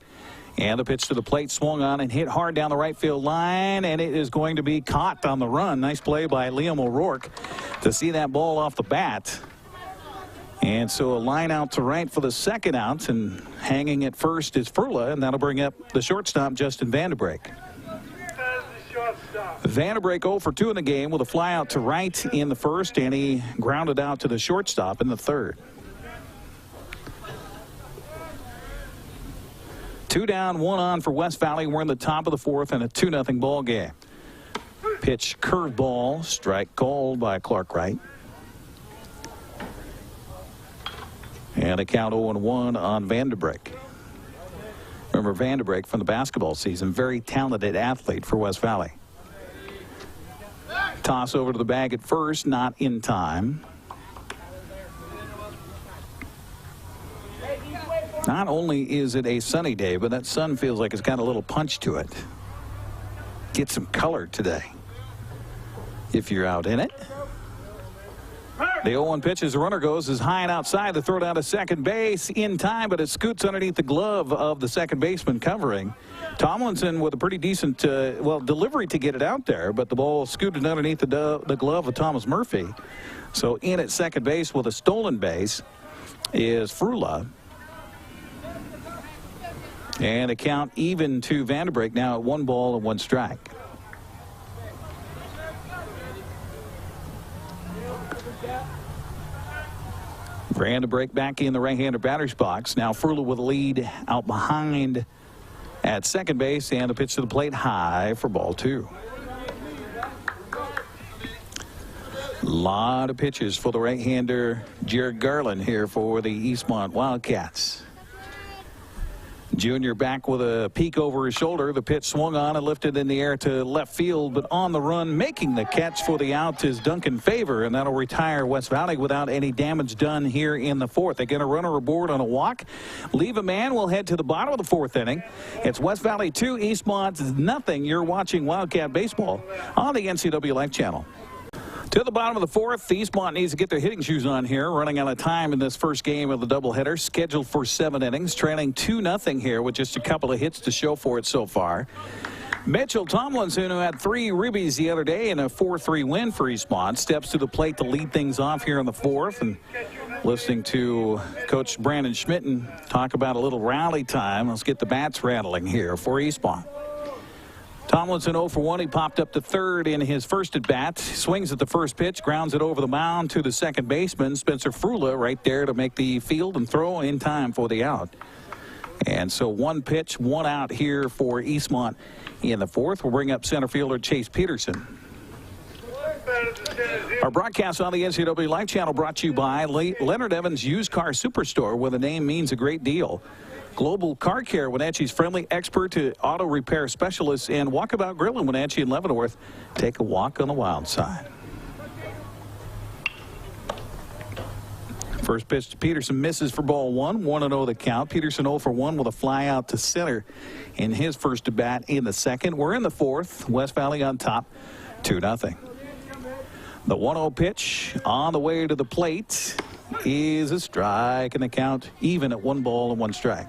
[SPEAKER 2] And the pitch to the plate swung on and hit hard down the right field line, and it is going to be caught on the run. Nice play by Liam O'Rourke to see that ball off the bat. And so a line out to right for the second out, and hanging at first is Frula, and that'll bring up the shortstop, Justin Vanderbrake. Vanderbrake 0 for 2 in the game with a fly out to right in the first, and he grounded out to the shortstop in the third. 2 down, 1 on for West Valley. We're in the top of the fourth in a 2-0 ball game. Pitch curveball, strike called by Clark Wright. And a count 0-1 on Vanderbrake. Remember Vanderbrake from the basketball season, very talented athlete for West Valley. Toss over to the bag at first, not in time. Not only is it a sunny day, but that sun feels like it's got a little punch to it. Get some color today if you're out in it. The 0-1 pitch as the runner goes is high and outside. The throw down to second base in time, but it scoots underneath the glove of the second baseman covering. Tomlinson with a pretty decent, delivery to get it out there, but the ball scooted underneath the glove of Thomas Murphy. So in at second base with a stolen base is Frula. And a count even to Vanderbeek now at 1 ball and 1 strike. Vanderbeek back in the right-hander batter's box. Now Frula with a lead out behind at second base, and the pitch to the plate high for ball 2. A lot of pitches for the right-hander Jared Garland here for the Eastmont Wildcats. Junior back with a peek over his shoulder. The pitch swung on and lifted in the air to left field, but on the run making the catch for the out is Duncan Favor, and that'll retire West Valley without any damage done here in the 4th. They get a runner aboard on a walk. Leave a man. We'll head to the bottom of the 4th inning. It's West Valley 2, Eastmont nothing. You're watching Wildcat Baseball on the NCW Life Channel. To the bottom of the 4th, Eastmont needs to get their hitting shoes on here. Running out of time in this first game of the doubleheader, scheduled for 7 innings, trailing 2-0 here with just a couple of hits to show for it so far. Mitchell Tomlinson, who had 3 ribbies the other day in a 4-3 win for Eastmont, steps to the plate to lead things off here in the 4th. And listening to Coach Brandon Schmitten talk about a little rally time, let's get the bats rattling here for Eastmont. Tomlinson 0 for 1. He popped up to third in his first at bat. Swings at the first pitch, grounds it over the mound to the second baseman, Spencer Frula, right there to make the field and throw in time for the out. And so 1 pitch, 1 out here for Eastmont in the 4th. We'll bring up center fielder Chase Peterson. Our broadcast on the NCW Life Channel brought to you by Leonard Evans Used Car Superstore, where the name means a great deal. Global Car Care, Wenatchee's friendly expert to auto repair specialists, and Walkabout Grill in Wenatchee and Leavenworth. Take a walk on the wild side. First pitch to Peterson misses for ball 1. 1-0 the count. Peterson 0 for 1 with a fly out to center in his first at bat in the 2nd. We're in the 4th. West Valley on top, 2-0. The 1-0 pitch on the way to the plate is a strike, and the count even at 1 ball and 1 strike.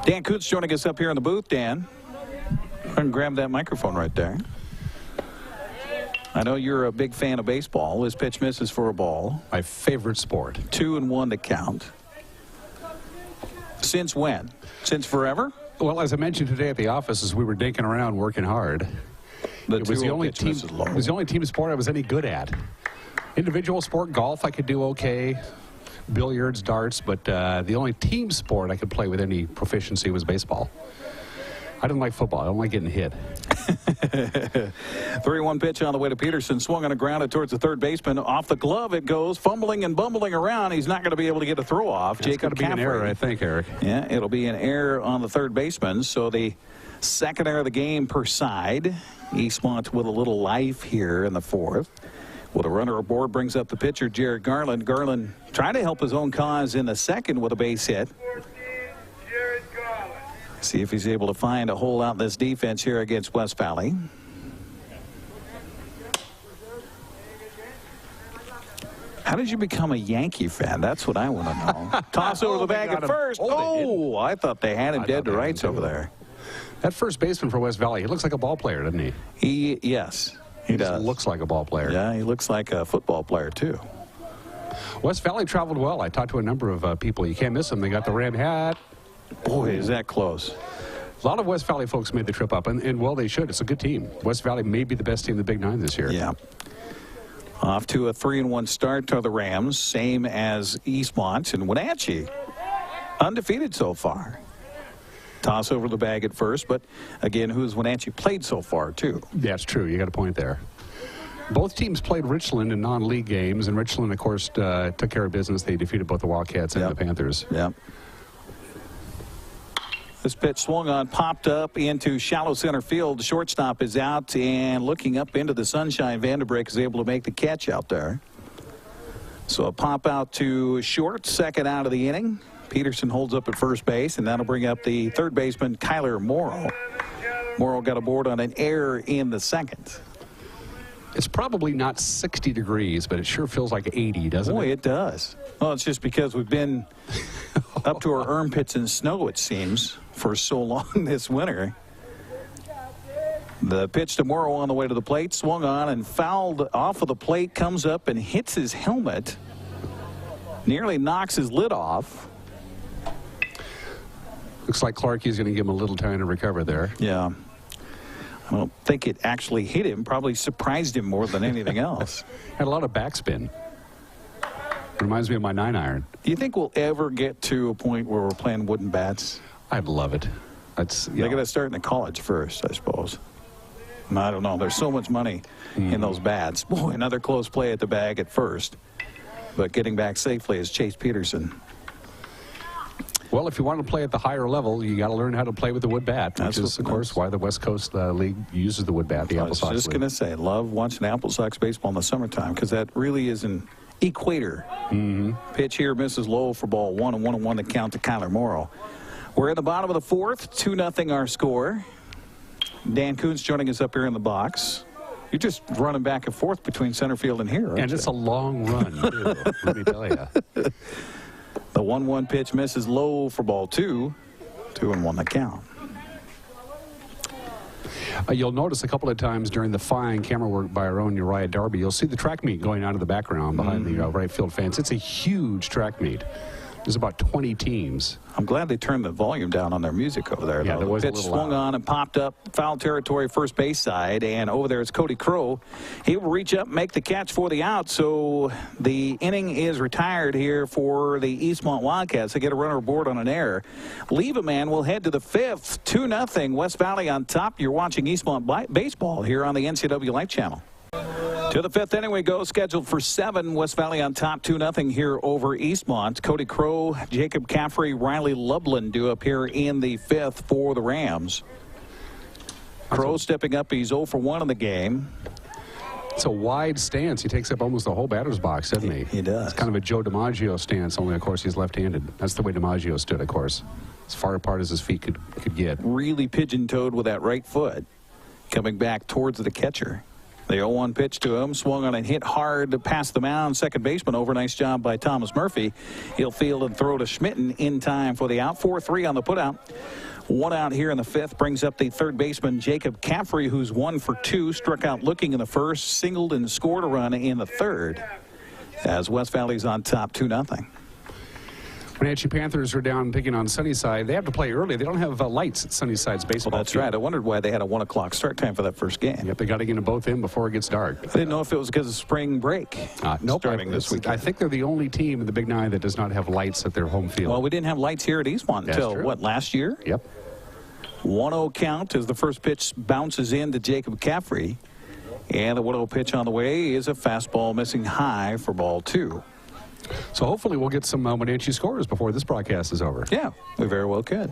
[SPEAKER 2] Dan Kutz joining us up here in the booth. Dan, I can grab that microphone right there. I know you're a big fan of baseball. This pitch misses for a ball.
[SPEAKER 5] My favorite sport.
[SPEAKER 2] 2-1 to count. Since when? Since forever?
[SPEAKER 5] Well, as I mentioned today at the office, as we were dinking around working hard, it was the only team sport I was any good at. Individual sport, golf, I could do okay. Billiards, darts, but the only team sport I could play with any proficiency was baseball. I didn't like football. I don't like getting hit.
[SPEAKER 2] 3-1 pitch on the way to Peterson. Swung on a grounded towards the third baseman. Off the glove it goes. Fumbling and bumbling around. He's not going to be able to get a throw off.
[SPEAKER 5] It's got to be an error, I think, Eric.
[SPEAKER 2] Yeah, it'll be an error on the third baseman. So the second error of the game per side. Eastmont with a little life here in the 4th. With a runner aboard, brings up the pitcher, Jared Garland. Garland trying to help his own cause in the 2nd with a base hit. See if he's able to find a hole out in this defense here against West Valley. How did you become a Yankee fan? That's what I want to know. Toss over the bag at first. Oh, I thought they had him dead to rights over there.
[SPEAKER 5] That first baseman for West Valley, he looks like a ball player, doesn't he?
[SPEAKER 2] Yes, he does.
[SPEAKER 5] Looks like a ball player.
[SPEAKER 2] Yeah, he looks like a football player, too.
[SPEAKER 5] West Valley traveled well. I talked to a number of people. You can't miss them. They got the red hat.
[SPEAKER 2] Boy, is that close.
[SPEAKER 5] A lot of West Valley folks made the trip up, and well, they should. It's a good team. West Valley may be the best team in the Big Nine this year.
[SPEAKER 2] Yeah. Off to a 3-1 start to the Rams, same as Eastmont and Wenatchee. Undefeated so far. Toss over the bag at first, but again, who's Wenatchee played so far, too?
[SPEAKER 5] That's true. You got a point there. Both teams played Richland in non-league games, and Richland, of course, took care of business. They defeated both the Wildcats and the Panthers.
[SPEAKER 2] Yep. This pitch swung on, popped up into shallow center field. The shortstop is out, and looking up into the sunshine, Vanderbeek is able to make the catch out there. So a pop out to short, second out of the inning. Peterson holds up at first base, and that'll bring up the third baseman, Kyler Morrow. Morrow got aboard on an error in the second.
[SPEAKER 5] It's probably not 60 degrees, but it sure feels like 80, doesn't it?
[SPEAKER 2] Boy, it does. Well, it's just because we've been up to our armpits in snow, it seems, for so long this winter. The pitch to Morrow on the way to the plate, swung on and fouled off of the plate, comes up and hits his helmet. Nearly knocks his lid off.
[SPEAKER 5] Looks like Clarkie's going to give him a little time to recover there.
[SPEAKER 2] Yeah. I don't think it actually hit him. Probably surprised him more than anything else.
[SPEAKER 5] Had a lot of backspin. Reminds me of my 9-iron.
[SPEAKER 2] Do you think we'll ever get to a point where we're playing wooden bats?
[SPEAKER 5] I'd love it. They're
[SPEAKER 2] going to start in the college first, I suppose. I don't know. There's so much money in those bats. Boy, another close play at the bag at first. But getting back safely is Chase Peterson.
[SPEAKER 5] Well, if you want to play at the higher level, you got to learn how to play with the wood bat, which is, of course, why the West Coast League uses the wood bat, the Apple Sox League. I was just going to say, love watching Apple Sox baseball in the summertime because that really is an equator. Pitch here misses low for ball 1, and 1-1 to count to Kyler Morrow. We're in the bottom of the fourth, 2-0 our score. Dan Kuntz joining us up here in the box. You're just running back and forth between center field and here, aren't you? And it's a long run, too, let me tell you.
[SPEAKER 2] The 1-1 pitch misses low for ball 2. 2-1 the count.
[SPEAKER 5] You'll notice a couple of times during the fine camera work by our own Uriah Darby, you'll see the track meet going on in the background behind the right field fence. It's a huge track meet. There's about 20 teams.
[SPEAKER 2] I'm glad they turned the volume down on their music over there.
[SPEAKER 5] Yeah, there was
[SPEAKER 2] the pitch swung on and popped up, foul territory, first base side, and over there is Cody Crow. He will reach up, make the catch for the out. So the inning is retired here for the Eastmont Wildcats. They get a runner aboard on an error. Leave a man. We'll head to the fifth. 2-0 West Valley on top. You're watching Eastmont baseball here on the NCW Life Channel. To the fifth inning we go, scheduled for 7. West Valley on top, 2-0 here over Eastmont. Cody Crow, Jacob Caffrey, Riley Lublin do appear in the fifth for the Rams. Crow stepping up. He's 0 for 1 in the game.
[SPEAKER 5] It's a wide stance. He takes up almost the whole batter's box, doesn't he?
[SPEAKER 2] He does.
[SPEAKER 5] It's kind of a Joe DiMaggio stance, only, of course, he's left-handed. That's the way DiMaggio stood, of course, as far apart as his feet could get.
[SPEAKER 2] Really pigeon-toed with that right foot, coming back towards the catcher. The 0-1 pitch to him, swung on and hit hard past the mound. Second baseman over. Nice job by Thomas Murphy. He'll field and throw to Schmitten in time for the out. 4-3 on the putout. 1 out here in the fifth brings up the third baseman, Jacob Caffrey, who's 1 for 2. Struck out looking in the first, singled and scored a run in the third. As West Valley's on top, 2-0.
[SPEAKER 5] Wenatchee Panthers are down picking on Sunnyside. They have to play early. They don't have lights at Sunnyside's baseball.
[SPEAKER 2] Well, that's
[SPEAKER 5] field.
[SPEAKER 2] right. I wondered why they had a 1 o'clock start time for that first game.
[SPEAKER 5] Yep, they got to get them both in before it gets dark.
[SPEAKER 2] I didn't know if it was because of spring break.
[SPEAKER 5] Nope.
[SPEAKER 2] Starting this weekend.
[SPEAKER 5] I think they're the only team in the Big Nine that does not have lights at their home field.
[SPEAKER 2] Well, we didn't have lights here at Eastmont until, what, last year?
[SPEAKER 5] Yep.
[SPEAKER 2] 1-0 count as the first pitch bounces in to Jacob Caffrey. And the 1-0 pitch on the way is a fastball missing high for ball 2.
[SPEAKER 5] So hopefully we'll get some Wenatchee scores before this broadcast is over.
[SPEAKER 2] Yeah, we very well could.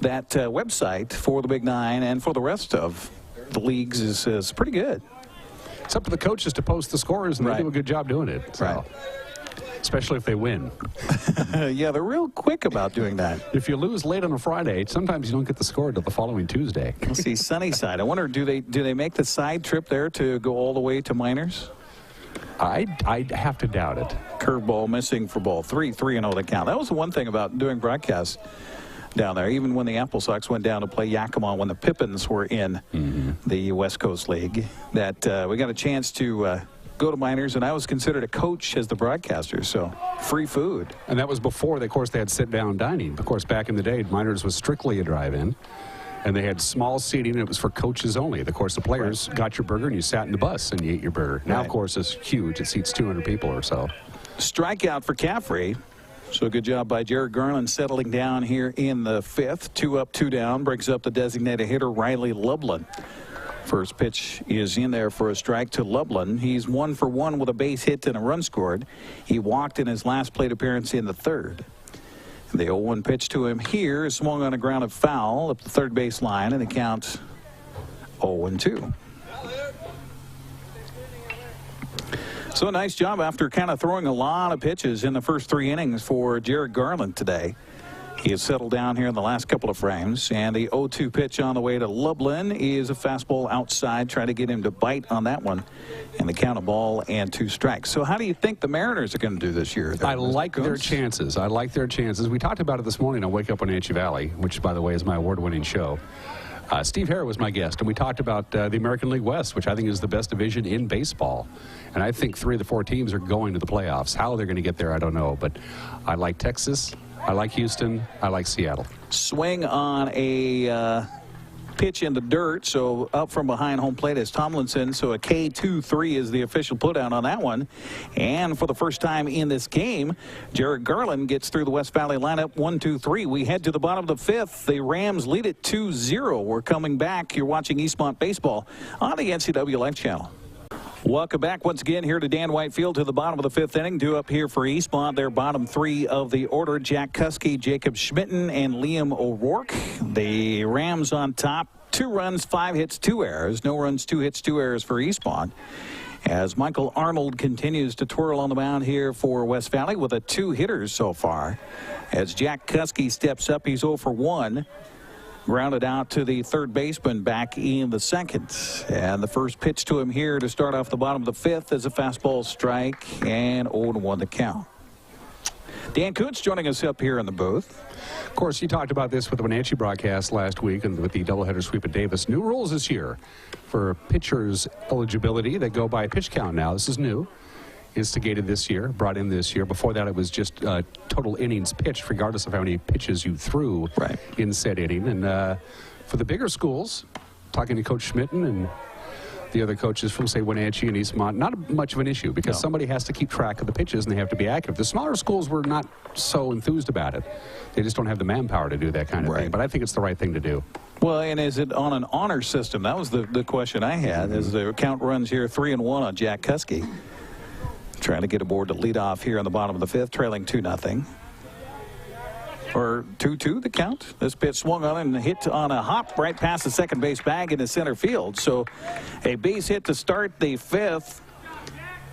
[SPEAKER 2] That website for the Big Nine and for the rest of the leagues is pretty good.
[SPEAKER 5] It's up to the coaches to post the scores, and they do a good job doing it. So.
[SPEAKER 2] Right.
[SPEAKER 5] Especially if they win.
[SPEAKER 2] Yeah, they're real quick about doing that.
[SPEAKER 5] If you lose late on a Friday, sometimes you don't get the score until the following Tuesday.
[SPEAKER 2] Let's see, Sunnyside. I wonder, do they make the side trip there to go all the way to Miners?
[SPEAKER 5] I'd have to doubt it.
[SPEAKER 2] Curveball missing for ball 3, 3-0 to count. That was the one thing about doing broadcasts down there. Even when the Apple Sox went down to play Yakima, when the Pippins were in the West Coast League, that we got a chance to go to Miners, and I was considered a coach as the broadcaster, so free food.
[SPEAKER 5] And that was before, of course, they had sit-down dining. Of course, back in the day, Miners was strictly a drive-in. And they had small seating, and it was for coaches only. Of course, the players got your burger, and you sat in the bus, and you ate your burger. Now, of course, it's huge. It seats 200 people or so.
[SPEAKER 2] Strikeout for Caffrey. So good job by Jared Garland settling down here in the fifth. 2 up, 2 down. Brings up the designated hitter, Riley Lublin. First pitch is in there for a strike to Lublin. He's 1 for 1 with a base hit and a run scored. He walked in his last plate appearance in the third. The 0-1 pitch to him here is swung on a grounded foul up the third base line, and the count 0-2. So a nice job after kind of throwing a lot of pitches in the first 3 innings for Jared Garland today. He has settled down here in the last couple of frames, and the 0-2 pitch on the way to Lublin is a fastball outside, trying to get him to bite on that one, and the count of ball and 2 strikes. So how do you think the Mariners are going to do this year?
[SPEAKER 5] I like their chances. I like their chances. We talked about it this morning on Wake Up on Wenatchee Valley, which, by the way, is my award-winning show. Steve Hare was my guest, and we talked about the American League West, which I think is the best division in baseball. And I think 3 of the 4 teams are going to the playoffs. How they're going to get there, I don't know. But I like Texas. I like Houston. I like Seattle.
[SPEAKER 2] Swing on a pitch in the dirt, so up from behind home plate is Tomlinson. So a K2-3 is the official putdown on that one. And for the first time in this game, Jared Garland gets through the West Valley lineup 1-2-3. We head to the bottom of the 5th. The Rams lead it 2-0. We're coming back. You're watching Eastmont Baseball on the NCW Life Channel. Welcome back once again here to Dan White Field to the bottom of the 5th inning. Due up here for Eastmont, their bottom 3 of the order: Jack Kuski, Jacob Schmitten, and Liam O'Rourke. The Rams on top, 2 runs, 5 hits, 2 errors. No runs, 2 hits, 2 errors for Eastmont, as Michael Arnold continues to twirl on the mound here for West Valley with a 2 hitters so far. As Jack Kuski steps up, he's 0 for 1. Grounded out to the third baseman back in the 2nd. And the first pitch to him here to start off the bottom of the 5th is a fastball strike, and 0-1 the count. Dan Kuntz joining us up here in the booth.
[SPEAKER 5] Of course, you talked about this with the Wenatchee broadcast last week and with the doubleheader sweep at Davis. New rules this year for pitchers' eligibility. They go by pitch count now. This is new. Instigated this year, brought in this year. Before that, it was just total innings pitched, regardless of how many pitches you threw in said inning. And for the bigger schools, talking to Coach Schmitten and the other coaches from, say, Wenatchee and Eastmont, not much of an issue because somebody has to keep track of the pitches and they have to be accurate. The smaller schools were not so enthused about it. They just don't have the manpower to do that kind of thing. But I think it's the right thing to do.
[SPEAKER 2] Well, and is it on an honor system? That was the question I had. As the count runs here 3-1 on Jack Kuski. Trying to get aboard to lead off here on the bottom of the 5th, trailing 2-0. Or 2-2 the count. This pitch swung on and hit on a hop right past the second base bag into center field. So a base hit to start the 5th.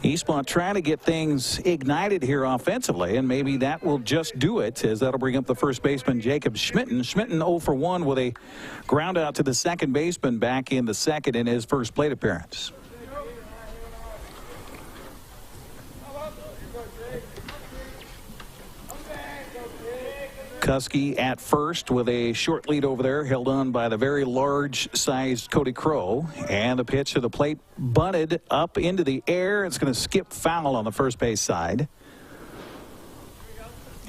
[SPEAKER 2] Eastmont trying to get things ignited here offensively, and maybe that will just do it, as that'll bring up the first baseman, Jacob Schmitten. Schmitten 0 for 1 with a ground out to the second baseman back in the 2nd in his first plate appearance. Kuski at first with a short lead over there, held on by the very large-sized Cody Crow. And the pitch to the plate bunted up into the air. It's going to skip foul on the first base side.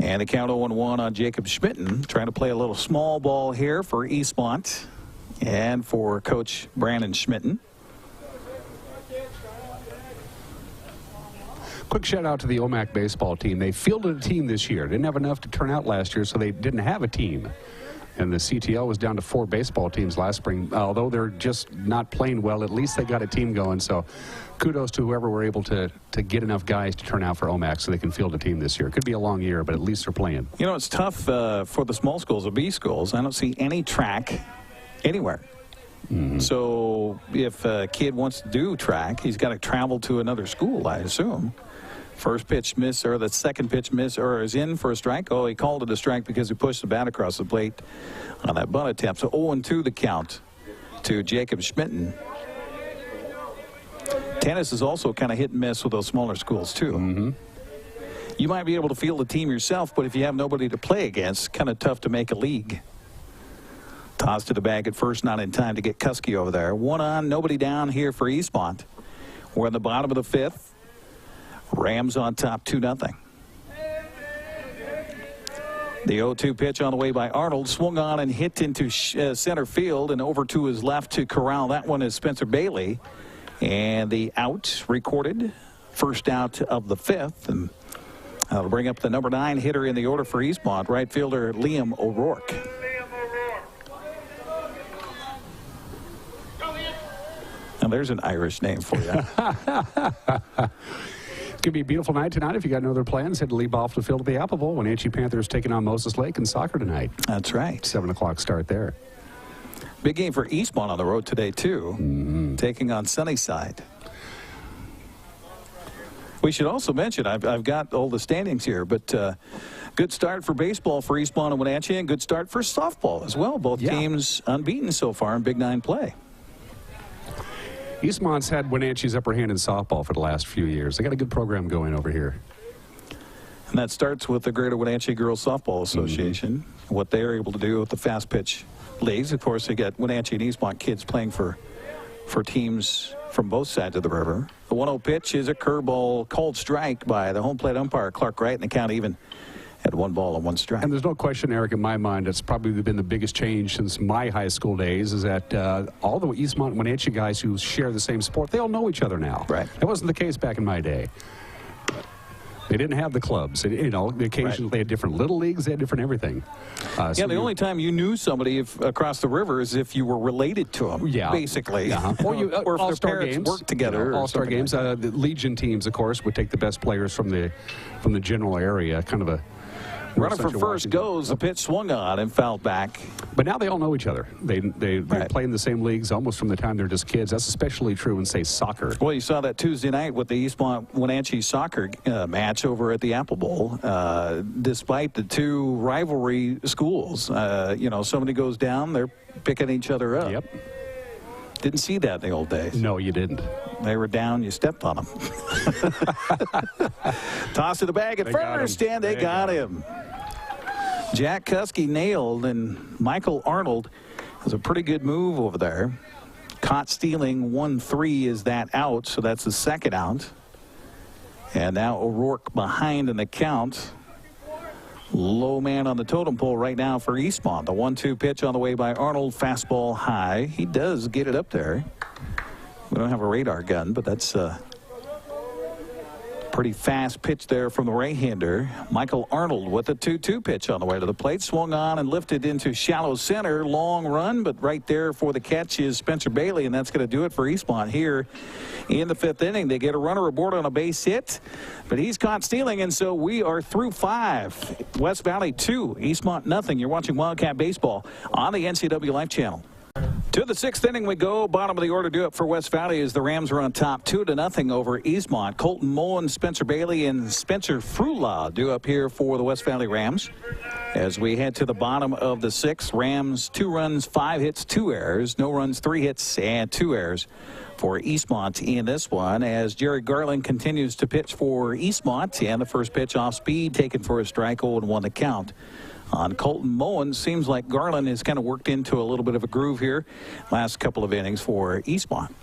[SPEAKER 2] And the count 0-1 on Jacob Schmitten, trying to play a little small ball here for Eastmont and for Coach Brandon Schmitten.
[SPEAKER 5] Quick shout out to the OMAC baseball team. They fielded a team this year. Didn't have enough to turn out last year, so they didn't have a team. And the CTL was down to 4 baseball teams last spring. Although they're just not playing well, at least they got a team going. So kudos to whoever were able to get enough guys to turn out for OMAC so they can field a team this year. It could be a long year, but at least they're playing.
[SPEAKER 2] You know, it's tough for the small schools, the B schools. I don't see any track anywhere. So if a kid wants to do track, he's got to travel to another school, I assume. First pitch miss, or the second pitch miss, or is in for a strike. Oh, he called it a strike because he pushed the bat across the plate on that bunt attempt. So 0-2 the count to Jacob Schmitten. Tennis is also kind of hit and miss with those smaller schools, too. You might be able to field a team yourself, but if you have nobody to play against, kind of tough to make a league. Toss to the bag at first, not in time to get Kuski over there. 1 on, nobody down here for Eastmont. We're in the bottom of the 5th. Rams on top 2-0. The 0-2 pitch on the way by Arnold, swung on and hit into center field and over to his left to corral. That one is Spencer Bailey. And the out recorded, first out of the 5th. And that'll bring up the number 9 hitter in the order for Eastmont, right fielder Liam O'Rourke. Now there's an Irish name for you.
[SPEAKER 5] It's going to be a beautiful night tonight. If you got no other plans, head to leave off the field at the Apple Bowl. Wenatchee Panthers taking on Moses Lake in soccer tonight.
[SPEAKER 2] That's right.
[SPEAKER 5] 7 o'clock start there.
[SPEAKER 2] Big game for Eastmont on the road today, too. Taking on Sunnyside. We should also mention, I've got all the standings here, but good start for baseball for Eastmont and Wenatchee, and good start for softball as well. Both teams unbeaten so far in Big 9 play.
[SPEAKER 5] Eastmont's had Wenatchee's upper hand in softball for the last few years. They got a good program going over here.
[SPEAKER 2] And that starts with the Greater Wenatchee Girls Softball Association, what they're able to do with the fast pitch leagues. Of course, they got Wenatchee and Eastmont kids playing for teams from both sides of the river. The 1-0 pitch is a curveball called strike by the home plate umpire, Clark Wright, and the count even at 1 ball and 1 strike.
[SPEAKER 5] And there's no question, Eric, in my mind, it's probably been the biggest change since my high school days is that all the Eastmont and Wenatchee guys who share the same sport, they all know each other now.
[SPEAKER 2] Right.
[SPEAKER 5] That wasn't the case back in my day. They didn't have the clubs. Occasionally they had different little leagues. They had different everything.
[SPEAKER 2] So the only time you knew somebody across the river is if you were related to them, basically.
[SPEAKER 5] Or
[SPEAKER 2] if their
[SPEAKER 5] all-star
[SPEAKER 2] parents
[SPEAKER 5] games
[SPEAKER 2] worked together.
[SPEAKER 5] All-star games. The Legion teams, of course, would take the best players from the general area. Kind of a
[SPEAKER 2] runner for first goes. The pitch swung on and fouled back.
[SPEAKER 5] But now they all know each other. They play in the same leagues almost from the time they're just kids. That's especially true in, say, soccer.
[SPEAKER 2] Well, you saw that Tuesday night with the Eastmont Wenatchee soccer match over at the Apple Bowl. Despite the two rivalry schools, somebody goes down, they're picking each other up.
[SPEAKER 5] Yep.
[SPEAKER 2] Didn't see that in the old days.
[SPEAKER 5] No, you didn't.
[SPEAKER 2] They were down, you stepped on them. Toss to the bag at first, and they got him. Jack Kuski nailed, and Michael Arnold has a pretty good move over there. Caught stealing 1-3 is that out, so that's the second out. And now O'Rourke behind in the count. Low man on the totem pole right now for Eastmont. The 1-2 pitch on the way by Arnold, fastball high. He does get it up there. We don't have a radar gun, but that's pretty fast pitch there from the right-hander. Michael Arnold with a 2-2 pitch on the way to the plate. Swung on and lifted into shallow center. Long run, but right there for the catch is Spencer Bailey, and that's going to do it for Eastmont here in the 5th inning. They get a runner aboard on a base hit, but he's caught stealing, and so we are through 5. West Valley 2, Eastmont nothing. You're watching Wildcat Baseball on the NCW Life Channel. To the 6th inning we go. Bottom of the order do it for West Valley as the Rams are on top 2-0 over Eastmont. Colton Mullen, Spencer Bailey, and Spencer Frula do up here for the West Valley Rams. As we head to the bottom of the 6th, Rams 2 runs, 5 hits, 2 errors. No runs, 3 hits, and 2 errors for Eastmont in this one as Jerry Garland continues to pitch for Eastmont. And the first pitch off speed taken for a strike, 0-1 the count on Colton Mullen. Seems like Garland has kind of worked into a little bit of a groove here last couple of innings for Eastmont.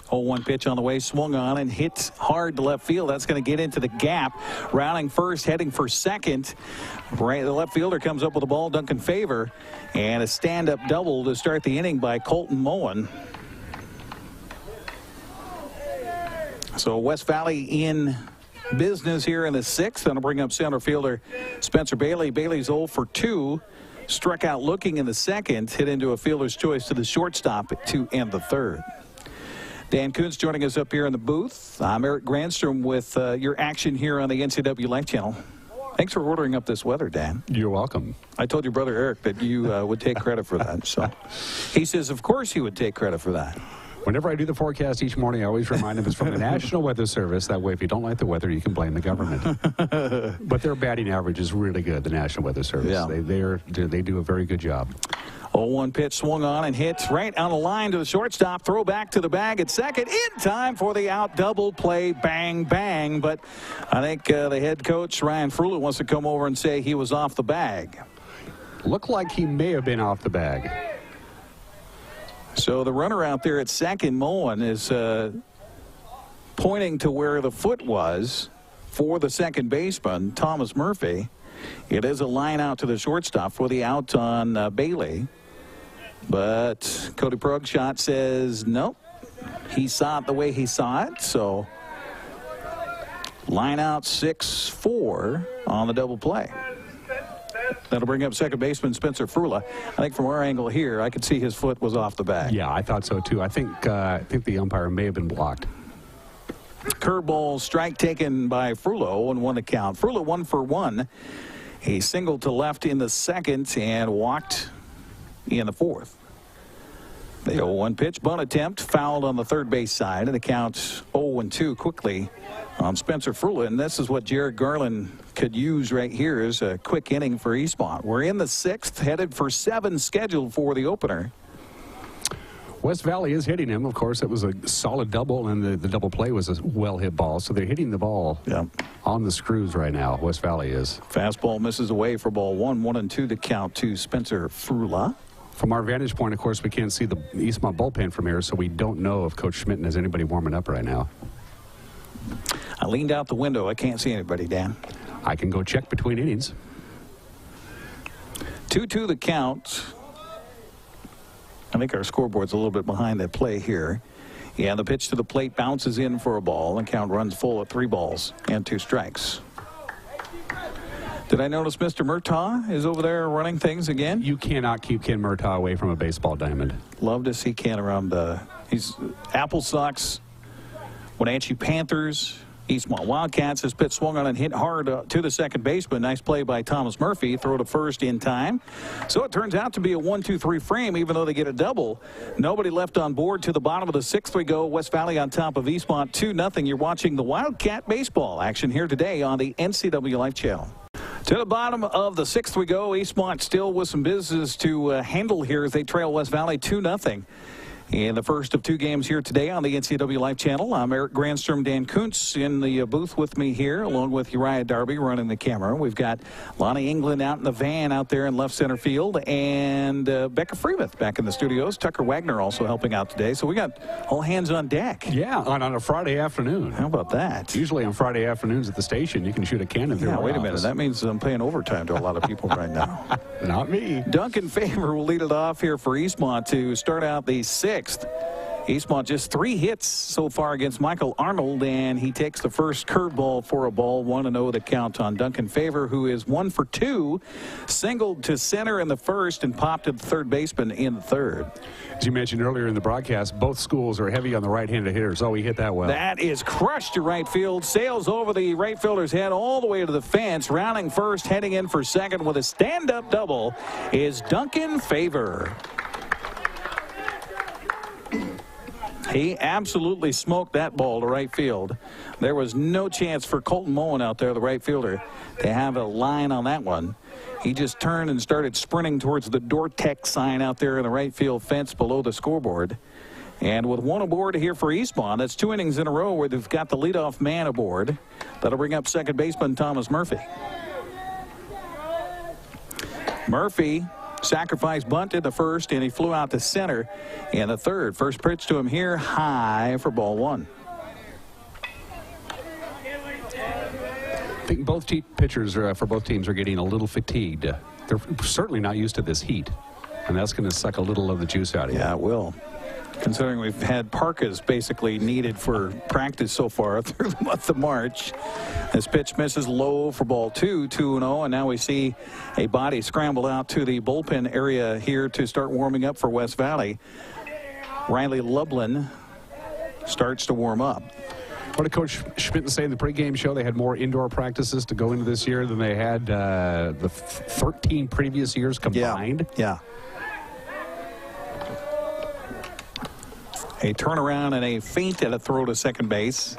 [SPEAKER 2] 0-1 pitch on the way, swung on and hit hard to left field. That's going to get into the gap. Rounding first, heading for second. Right, the left fielder comes up with the ball, Duncan Favor, and a stand-up double to start the inning by Colton Mullen. So West Valley in business here in the 6th. And I'll bring up center fielder Spencer Bailey. Bailey's 0 for 2. Struck out looking in the 2nd. Hit into a fielder's choice to the shortstop at 2 and the 3rd. Dan Kuntz joining us up here in the booth. I'm Eric Grandstrom with your action here on the NCW Life Channel. Thanks for ordering up this weather, Dan.
[SPEAKER 5] You're welcome.
[SPEAKER 2] I told your brother Eric that you would take credit for that. So he says, of course he would take credit for that.
[SPEAKER 5] Whenever I do the forecast each morning, I always remind them it's from the National Weather Service. That way, if you don't like the weather, you can blame the government. But their batting average is really good, the National Weather Service.
[SPEAKER 2] Yeah.
[SPEAKER 5] They do a very good job.
[SPEAKER 2] 0-1 pitch swung on and hit right on the line to the shortstop. Throw back to the bag at second in time for the out double play. Bang, bang. But I think the head coach, Ryan Frula, wants to come over and say he was off the bag.
[SPEAKER 5] Looked like he may have been off the bag.
[SPEAKER 2] So the runner out there at second, Mullen, is pointing to where the foot was for the second baseman, Thomas Murphy. It is a line out to the shortstop for the out on Bailey. But Cody Prugshot says nope. He saw it the way he saw it. So line out 6-4 on the double play. That'll bring up second baseman Spencer Frula. I think from our angle here, I could see his foot was off the bag.
[SPEAKER 5] Yeah, I thought so too. I think the umpire may have been blocked.
[SPEAKER 2] Curveball strike taken by Frula, 0-1 the count. Frula 1 for 1. He singled to left in the 2nd and walked in the 4th. The 0-1 pitch, bunt attempt, fouled on the third base side, and the count 0-2 quickly on Spencer Frula, and this is what Jared Garland could use right here as a quick inning for Eastmont. We're in the 6th, headed for 7 scheduled for the opener.
[SPEAKER 5] West Valley is hitting him. Of course, it was a solid double, and the double play was a well-hit ball. So they're hitting the ball on the screws right now. West Valley is.
[SPEAKER 2] Fastball misses away for ball 1. 1-2 to count to Spencer Frula.
[SPEAKER 5] From our vantage point, of course, we can't see the Eastmont bullpen from here, so we don't know if Coach Schmitten has anybody warming up right now.
[SPEAKER 2] I leaned out the window. I can't see anybody, Dan.
[SPEAKER 5] I can go check between innings.
[SPEAKER 2] 2-2 the count. I think our scoreboard's a little bit behind that play here. Yeah, the pitch to the plate bounces in for a ball. The count runs full at 3 balls and 2 strikes. Did I notice Mr. Murtaugh is over there running things again?
[SPEAKER 5] You cannot keep Ken Murtaugh away from a baseball diamond.
[SPEAKER 2] Love to see Ken around. He's Apple Sox, Wenatchee Panthers, Eastmont Wildcats. This pitch swung on and hit hard to the second baseman. Nice play by Thomas Murphy. Throw to first in time. So it turns out to be a 1-2-3 frame, even though they get a double. Nobody left on board. To the bottom of the 6th we go. West Valley on top of Eastmont 2-0. You're watching the Wildcat baseball action here today on the NCW Life Channel. To the bottom of the 6th we go. Eastmont still with some business to handle here as they trail West Valley 2-0. In the first of 2 games here today on the NCW Life Channel, I'm Eric Grandstrom, Dan Kuntz in the booth with me here, along with Uriah Darby running the camera. We've got Lonnie England out in the van out there in left center field, and Becca Freemuth back in the studios. Tucker Wagner also helping out today. So we got all hands on deck.
[SPEAKER 5] Yeah, on a Friday afternoon.
[SPEAKER 2] How about that?
[SPEAKER 5] Usually on Friday afternoons at the station, you can shoot a cannon through.
[SPEAKER 2] Yeah, wait a
[SPEAKER 5] office.
[SPEAKER 2] minute. That means I'm paying overtime to a lot of people right now.
[SPEAKER 5] Not me.
[SPEAKER 2] Duncan Favor will lead it off here for Eastmont to start out the 6th. Eastmont just 3 hits so far against Michael Arnold, and he takes the first curveball for a ball. 1-0 the count on Duncan Favor, who is 1 for 2, singled to center in the first and popped at the third baseman in the third.
[SPEAKER 5] As you mentioned earlier in the broadcast, both schools are heavy on the right-handed hitters. Oh, he hit that well.
[SPEAKER 2] That is crushed to right field, sails over the right fielder's head all the way to the fence. Rounding first, heading in for second with a stand-up double is Duncan Favor. He absolutely smoked that ball to right field. There was no chance for Colton Moen out there, the right fielder, to have a line on that one. He just turned and started sprinting towards the Dortech sign out there in the right field fence below the scoreboard. And with 1 aboard here for Eastmont, that's 2 innings in a row where they've got the leadoff man aboard. That'll bring up second baseman Thomas Murphy. Murphy sacrifice bunt in the first, and he flew out to center in the third. First pitch to him here, high for ball 1.
[SPEAKER 5] I think both pitchers for both teams are getting a little fatigued. They're certainly not used to this heat, and that's going to suck a little of the juice out of you.
[SPEAKER 2] Yeah, it will. Considering we've had parkas basically needed for practice so far through the month of March. This pitch misses low for ball 2, 2-0, and now we see a body scramble out to the bullpen area here to start warming up for West Valley. Riley Lublin starts to warm up.
[SPEAKER 5] What did Coach Schmitten say in the pregame show? They had more indoor practices to go into this year than they had the 13 previous years combined.
[SPEAKER 2] Yeah. A turnaround and a feint at a throw to second base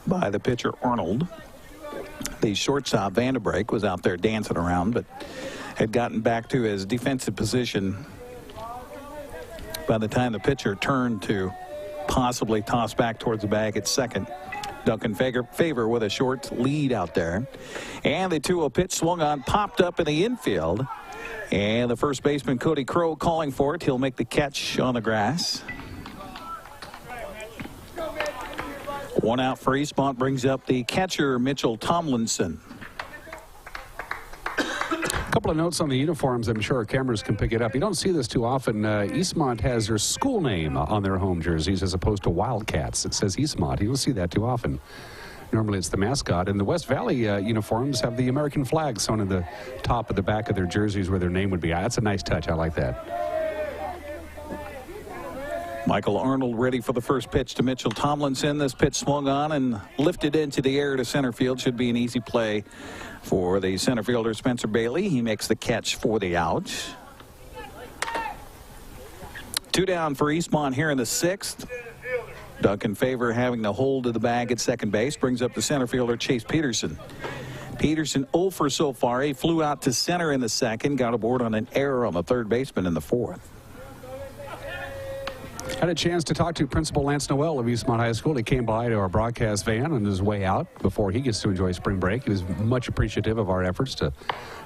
[SPEAKER 2] by the pitcher Arnold. The shortstop Vanderbrake was out there dancing around, but had gotten back to his defensive position by the time the pitcher turned to possibly toss back towards the bag at second. Duncan Favor with a short lead out there. And the 2-0 pitch swung on, popped up in the infield. And the first baseman, Cody Crow, calling for it. He'll make the catch on the grass. 1 out for Eastmont brings up the catcher, Mitchell Tomlinson.
[SPEAKER 5] A couple of notes on the uniforms. I'm sure our cameras can pick it up. You don't see this too often. Eastmont has their school name on their home jerseys as opposed to Wildcats. It says Eastmont. You don't see that too often. Normally it's the mascot. And the West Valley uniforms have the American flag sewn in the top of the back of their jerseys where their name would be. That's a nice touch. I like that.
[SPEAKER 2] Michael Arnold ready for the first pitch to Mitchell Tomlinson. This pitch swung on and lifted into the air to center field. Should be an easy play for the center fielder, Spencer Bailey. He makes the catch for the out. 2 down for Eastmont here in the 6th. Duncan Favor having the hold of the bag at second base brings up the center fielder Chase Peterson. Peterson 0 for so far. He flew out to center in the second, got aboard on an error on the third baseman in the fourth.
[SPEAKER 5] Had a chance to talk to Principal Lance Noel of Eastmont High School. He came by to our broadcast van on his way out before he gets to enjoy spring break. He was much appreciative of our efforts to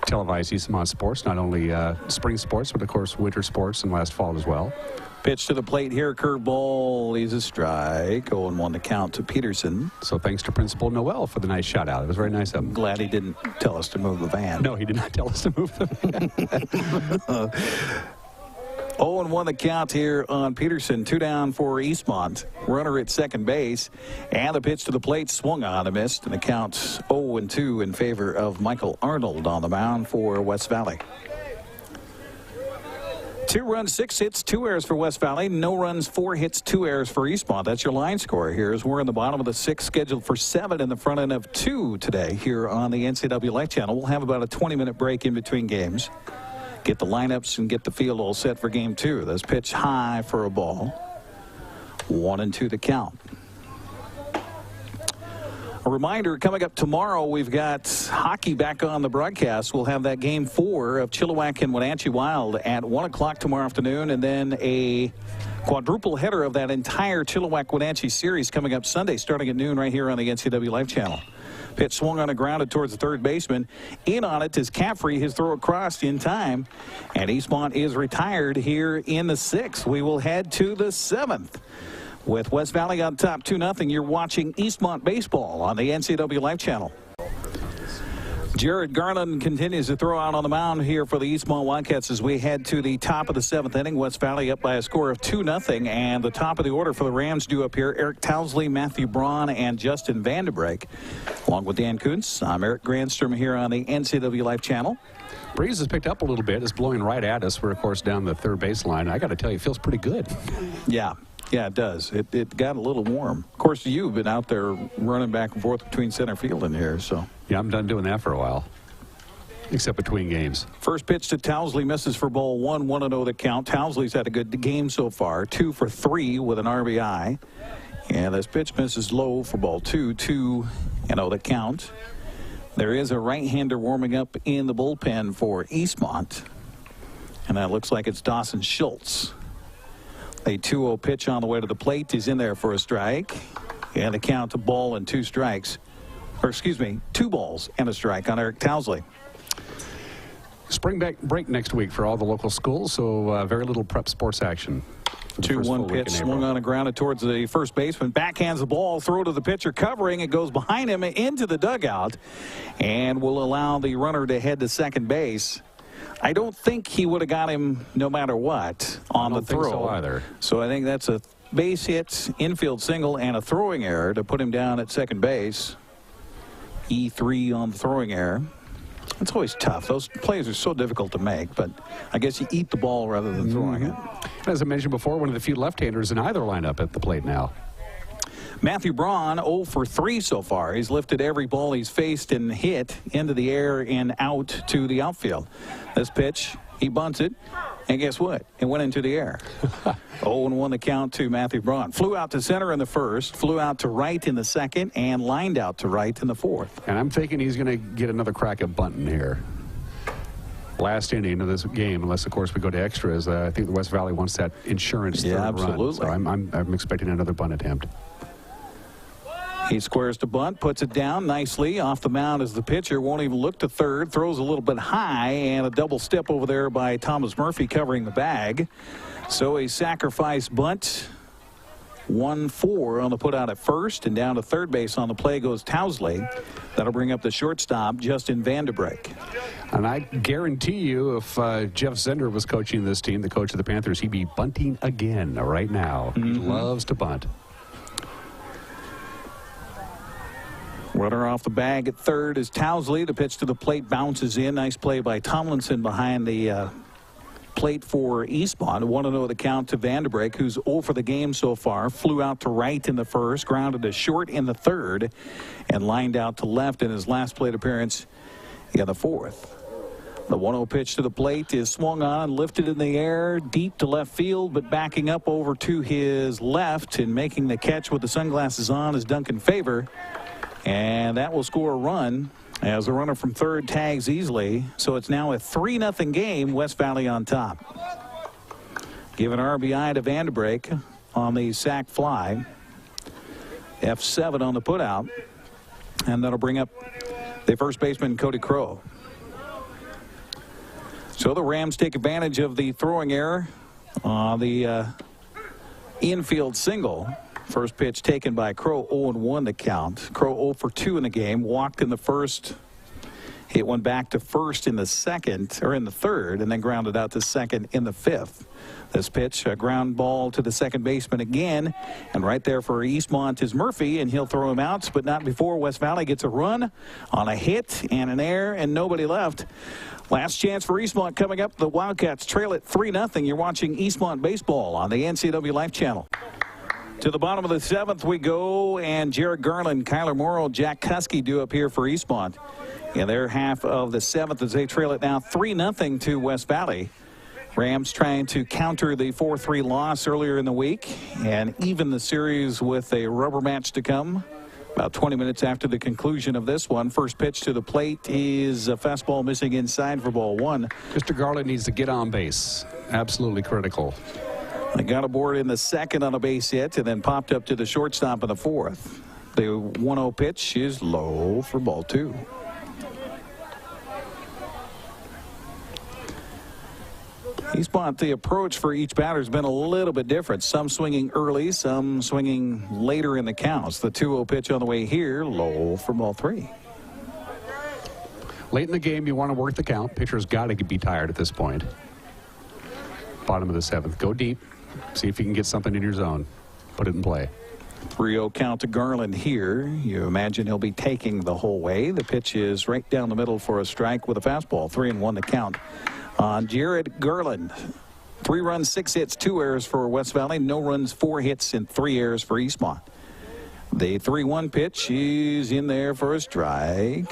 [SPEAKER 5] televise Eastmont sports, not only spring sports, but of course winter sports and last fall as well.
[SPEAKER 2] Pitch to the plate here, curveball. He's a strike. 0-1 the count to Peterson.
[SPEAKER 5] So thanks to Principal Noel for the nice shout out. It was very nice of him.
[SPEAKER 2] Glad he didn't tell us to move the van.
[SPEAKER 5] No, he did not tell us to move the van.
[SPEAKER 2] 0-1 the count here on Peterson. 2 down for Eastmont. Runner at second base. And the pitch to the plate swung on and missed. And the count's 0-2 in favor of Michael Arnold on the mound for West Valley. 2 runs, 6 hits, 2 errors for West Valley. No runs, 4 hits, 2 errors for Eastmont. That's your line score here as we're in the bottom of the 6th, scheduled for 7 in the front end of 2 today here on the NCW Life Channel. We'll have about a 20-minute break in between games. Get the lineups and get the field all set for game 2. This pitch high for a ball. 1-2 the count. A reminder, coming up tomorrow, we've got hockey back on the broadcast. We'll have that game 4 of Chilliwack and Wenatchee Wild at 1 o'clock tomorrow afternoon, and then a quadruple header of that entire Chilliwack-Wenatchee series coming up Sunday starting at noon right here on the NCW Life Channel. Pitch swung on and grounded towards the third baseman. In on it is Caffrey. His throw across in time, and Eastmont is retired here in the 6th. We will head to the 7th. With West Valley on top 2-0, you're watching Eastmont baseball on the NCW Life Channel. Jared Garland continues to throw out on the mound here for the Eastmont Wildcats as we head to the top of the 7th inning. West Valley up by a score of 2-0, and the top of the order for the Rams due up here: Eric Towsley, Matthew Braun, and Justin Vandenbrink. Along with Dan Kuntz, I'm Eric Grandstrom here on the NCW Life Channel.
[SPEAKER 5] Breeze has picked up a little bit. It's blowing right at us. We're, of course, down the third baseline. I got to tell you, it feels pretty good.
[SPEAKER 2] Yeah. Yeah, it does. It got a little warm. Of course, you've been out there running back and forth between center field and here, so.
[SPEAKER 5] Yeah, I'm done doing that for a while, except between games.
[SPEAKER 2] First pitch to Towsley, misses for ball 1, 1-0 the count. Towsley's had a good game so far, 2 for 3 with an RBI. And this pitch misses low for ball 2, 2-0 the count. There is a right-hander warming up in the bullpen for Eastmont, and that looks like it's Dawson Schultz. A 2-0 pitch on the way to the plate. He's in there for a strike. And the count to ball and 2 strikes. Or excuse me, 2 balls and a strike on Eric Towsley.
[SPEAKER 5] Spring break next week for all the local schools, so very little prep sports action.
[SPEAKER 2] 2-1 pitch swung on and grounded towards the first baseman. Backhands the ball, throw to the pitcher covering. It goes behind him into the dugout and will allow the runner to head to second base. I don't think he would have got him no matter what on the throw.
[SPEAKER 5] I don't think so either.
[SPEAKER 2] So I think that's a base hit, infield single, and a throwing error to put him down at second base. E3 on the throwing error. It's always tough. Those plays are so difficult to make, but I guess you eat the ball rather than throwing it.
[SPEAKER 5] As I mentioned before, one of the few left-handers in either lineup at the plate now.
[SPEAKER 2] Matthew Braun 0 for 3 so far. He's lifted every ball he's faced and hit into the air and out to the outfield. This pitch, he bunts it, and guess what? It went into the air. 0-1 the count to Matthew Braun. Flew out to center in the first, flew out to right in the second, and lined out to right in the fourth.
[SPEAKER 5] And I'm thinking he's going to get another crack at bunting here. Last inning of this game, unless, of course, we go to extras. I think the West Valley wants that insurance third
[SPEAKER 2] absolutely.
[SPEAKER 5] run. So I'm expecting another bunt attempt.
[SPEAKER 2] He squares to bunt, puts it down nicely. Off the mound is the pitcher. Won't even look to third. Throws a little bit high, and a double step over there by Thomas Murphy covering the bag. So a sacrifice bunt. 1-4 on the put out at first, and down to third base on the play goes Towsley. That'll bring up the shortstop, Justin Vandenbrink.
[SPEAKER 5] And I guarantee you, if Jeff Zender was coaching this team, the coach of the Panthers, he'd be bunting again right now. He loves to bunt.
[SPEAKER 2] Runner off the bag at third is Towsley. The pitch to the plate bounces in. Nice play by Tomlinson behind the plate for Eastmont. 1-0 the count to Vandenbrink, who's 0 for the game so far. Flew out to right in the first, grounded to short in the third, and lined out to left in his last plate appearance in the fourth. The 1-0 pitch to the plate is swung on, lifted in the air, deep to left field, but backing up over to his left and making the catch with the sunglasses on is Duncan Favor. And that will score a run as the runner from third tags easily. So it's now a 3-0 game, West Valley on top. Give an RBI to Vanderbeek on the sac fly. F7 on the putout. And that'll bring up the first baseman, Cody Crow. So the Rams take advantage of the throwing error on the infield single. First pitch taken by Crow, 0-1 the count. Crow 0 for 2 in the game. Walked in the first. Hit one back to first in the second, or in the third, and then grounded out to second in the fifth. This pitch, a ground ball to the second baseman again. And right there for Eastmont is Murphy, and he'll throw him out, but not before West Valley gets a run on a hit and an error and nobody left. Last chance for Eastmont coming up. The Wildcats trail it 3-0. You're watching Eastmont baseball on the NCW Life Channel. To the bottom of the seventh we go, and Jared Garland, Kyler Morrow, Jack Kuski do up here for Eastmont. In their half of the seventh as they trail it now 3-0 to West Valley. Rams trying to counter the 4-3 loss earlier in the week and even the series with a rubber match to come. About 20 minutes after the conclusion of this one, first pitch to the plate is a fastball missing inside for ball one.
[SPEAKER 5] Mr. Garland needs to get on base. Absolutely critical.
[SPEAKER 2] They got aboard in the second on a base hit and then popped up to the shortstop in the fourth. The 1-0 pitch is low for ball two. Eastmont, the approach for each batter has been a little bit different. Some swinging early, some swinging later in the counts. The 2-0 pitch on the way here, low for ball three.
[SPEAKER 5] Late in the game, you want to work the count. Pitcher's got to be tired at this point. Bottom of the seventh. Go deep. See if you can get something in your zone. Put it in play.
[SPEAKER 2] 3-0 count to Garland here. You imagine he'll be taking the whole way. The pitch is right down the middle for a strike with a fastball. 3-1 the count on Jared Garland. 3 runs, 6 hits, 2 errors for West Valley. No runs, 4 hits, and 3 errors for Eastmont. The 3-1 pitch is in there for a strike.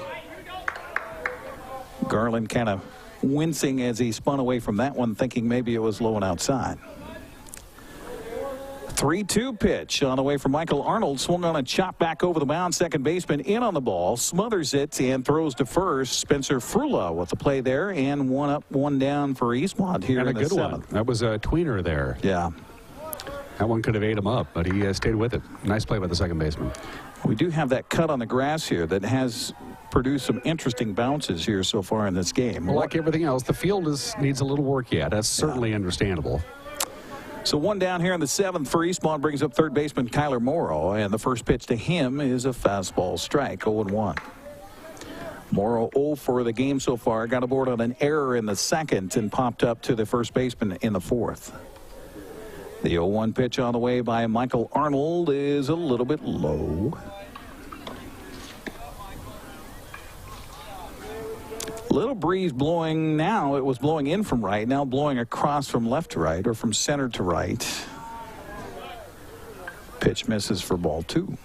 [SPEAKER 2] Garland kind of wincing as he spun away from that one, thinking maybe it was low and outside. 3-2 pitch on the way from Michael Arnold. Swung on a chop back over the mound. Second baseman in on the ball. Smothers it and throws to first. Spencer Frula with the play there. And 1 up, 1 down for Eastmont here
[SPEAKER 5] and
[SPEAKER 2] in
[SPEAKER 5] a
[SPEAKER 2] the
[SPEAKER 5] good
[SPEAKER 2] seventh.
[SPEAKER 5] one. That was a tweener there.
[SPEAKER 2] Yeah.
[SPEAKER 5] That one could have ate him up, but he stayed with it. Nice play by the second baseman.
[SPEAKER 2] We do have that cut on the grass here that has produced some interesting bounces here so far in this game.
[SPEAKER 5] Well, like everything else, the field needs a little work yet. That's certainly understandable.
[SPEAKER 2] So 1 down here in the seventh for Eastmont brings up third baseman Kyler Morrow, and the first pitch to him is a fastball strike, 0-1. Morrow 0 for the game so far. Got aboard on an error in the second and popped up to the first baseman in the fourth. The 0-1 pitch on the way by Michael Arnold is a little bit low. Little breeze blowing now. It was blowing in from right, now blowing across from left to right, or from center to right. Pitch misses for ball two.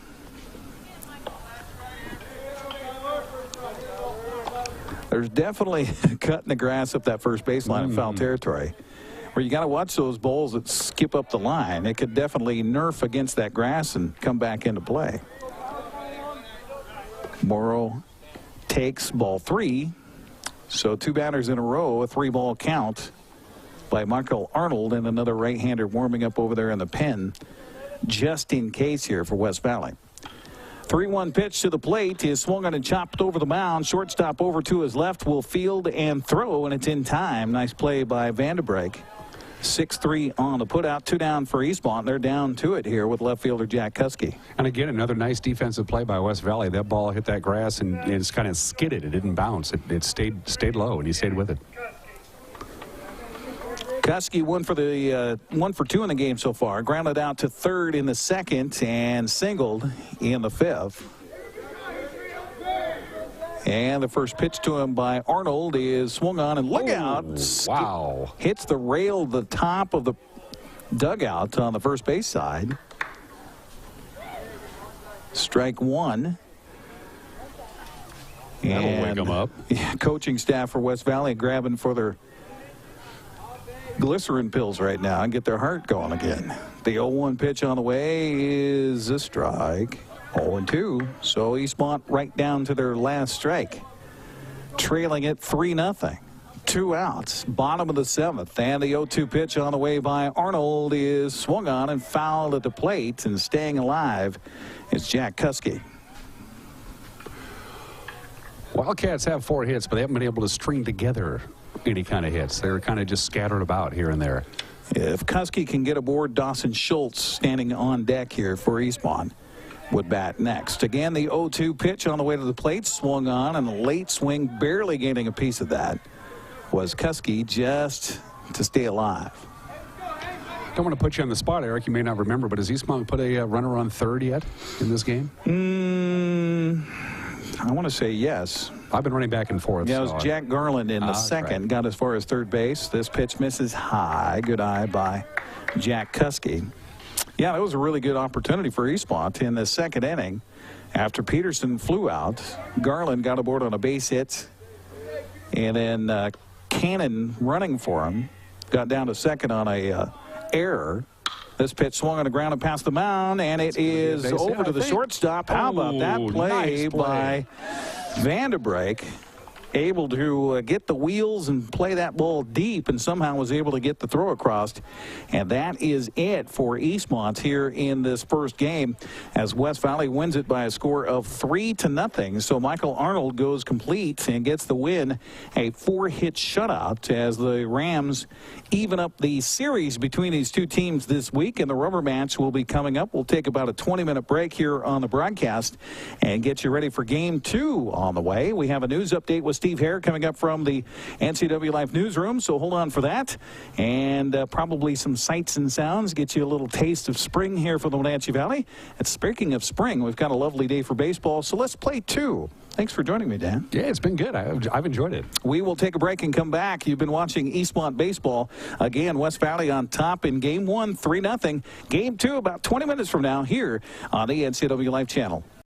[SPEAKER 2] There's definitely a cut in the grass up that first baseline in foul territory, where you got to watch those balls that skip up the line. It could definitely nerf against that grass and come back into play. Morrow takes ball three. So 2 batters in a row, a 3-ball count by Michael Arnold, and another right-hander warming up over there in the pen just in case here for West Valley. 3-1 pitch to the plate is swung on and chopped over the mound. Shortstop over to his left will field and throw, and it's in time. Nice play by Vanderbeek. 6-3 on the putout. 2 down for Eastmont. They're down to it here with left fielder Jack Kuski.
[SPEAKER 5] And again, another nice defensive play by West Valley. That ball hit that grass and it's kind of skidded. It didn't bounce. It stayed low, and he stayed with it.
[SPEAKER 2] Kuski 1 for 2 in the game so far. Grounded out to third in the second and singled in the fifth. And the first pitch to him by Arnold is swung on, and look out.
[SPEAKER 5] Wow.
[SPEAKER 2] Hits the rail, the top of the dugout on the first base side. Strike one.
[SPEAKER 5] That'll wake them up.
[SPEAKER 2] Yeah, coaching staff for West Valley grabbing for their glycerin pills right now and get their heart going again. The 0-1 pitch on the way is a strike. 0-2. So Eastmont right down to their last strike, trailing it 3-0. 2 outs, bottom of the 7th, and the 0-2 pitch on the way by Arnold is swung on and fouled at the plate, and staying alive is Jack Kuski.
[SPEAKER 5] Wildcats have 4 hits, but they haven't been able to string together any kind of hits. They're kind of just scattered about here and there.
[SPEAKER 2] If Kuski can get aboard, Dawson Schultz standing on deck here for Eastmont would bat next. Again, the 0-2 pitch on the way to the plate, swung on, and a late swing, barely gaining a piece of that, was Kuski, just to stay alive.
[SPEAKER 5] Don't want to put you on the spot, Eric. You may not remember, but has Eastmont put a runner on third yet in this game?
[SPEAKER 2] I want to say yes.
[SPEAKER 5] I've been running back and forth.
[SPEAKER 2] Yeah, it was Jack Garland in the second. Right. Got as far as third base. This pitch misses high. Good eye by Jack Kuski. Yeah, that was a really good opportunity for Eastmont in the second inning. After Peterson flew out, Garland got aboard on a base hit. And then Cannon running for him got down to second on a error. This pitch swung on the ground and past the mound, and it is over to the shortstop. How about that play,
[SPEAKER 5] nice
[SPEAKER 2] by Vanderbrake? Able to get the wheels and play that ball deep, and somehow was able to get the throw across. And that is it for Eastmont here in this first game, as West Valley wins it by a score of 3-0. So Michael Arnold goes complete and gets the win, a 4-hit shutout, as the Rams even up the series between these two teams this week. And the rubber match will be coming up. We'll take about a 20-minute break here on the broadcast and get you ready for game 2 on the way. We have a news update with Steve Hare coming up from the NCW Life newsroom, so hold on for that. And probably some sights and sounds, get you a little taste of spring here for the Wenatchee Valley. And speaking of spring, we've got a lovely day for baseball, so let's play 2. Thanks for joining me, Dan.
[SPEAKER 5] Yeah, it's been good. I've enjoyed it.
[SPEAKER 2] We will take a break and come back. You've been watching Eastmont Baseball. Again, West Valley on top in Game 1, 3-0. Game 2 about 20 minutes from now here on the NCW Life channel.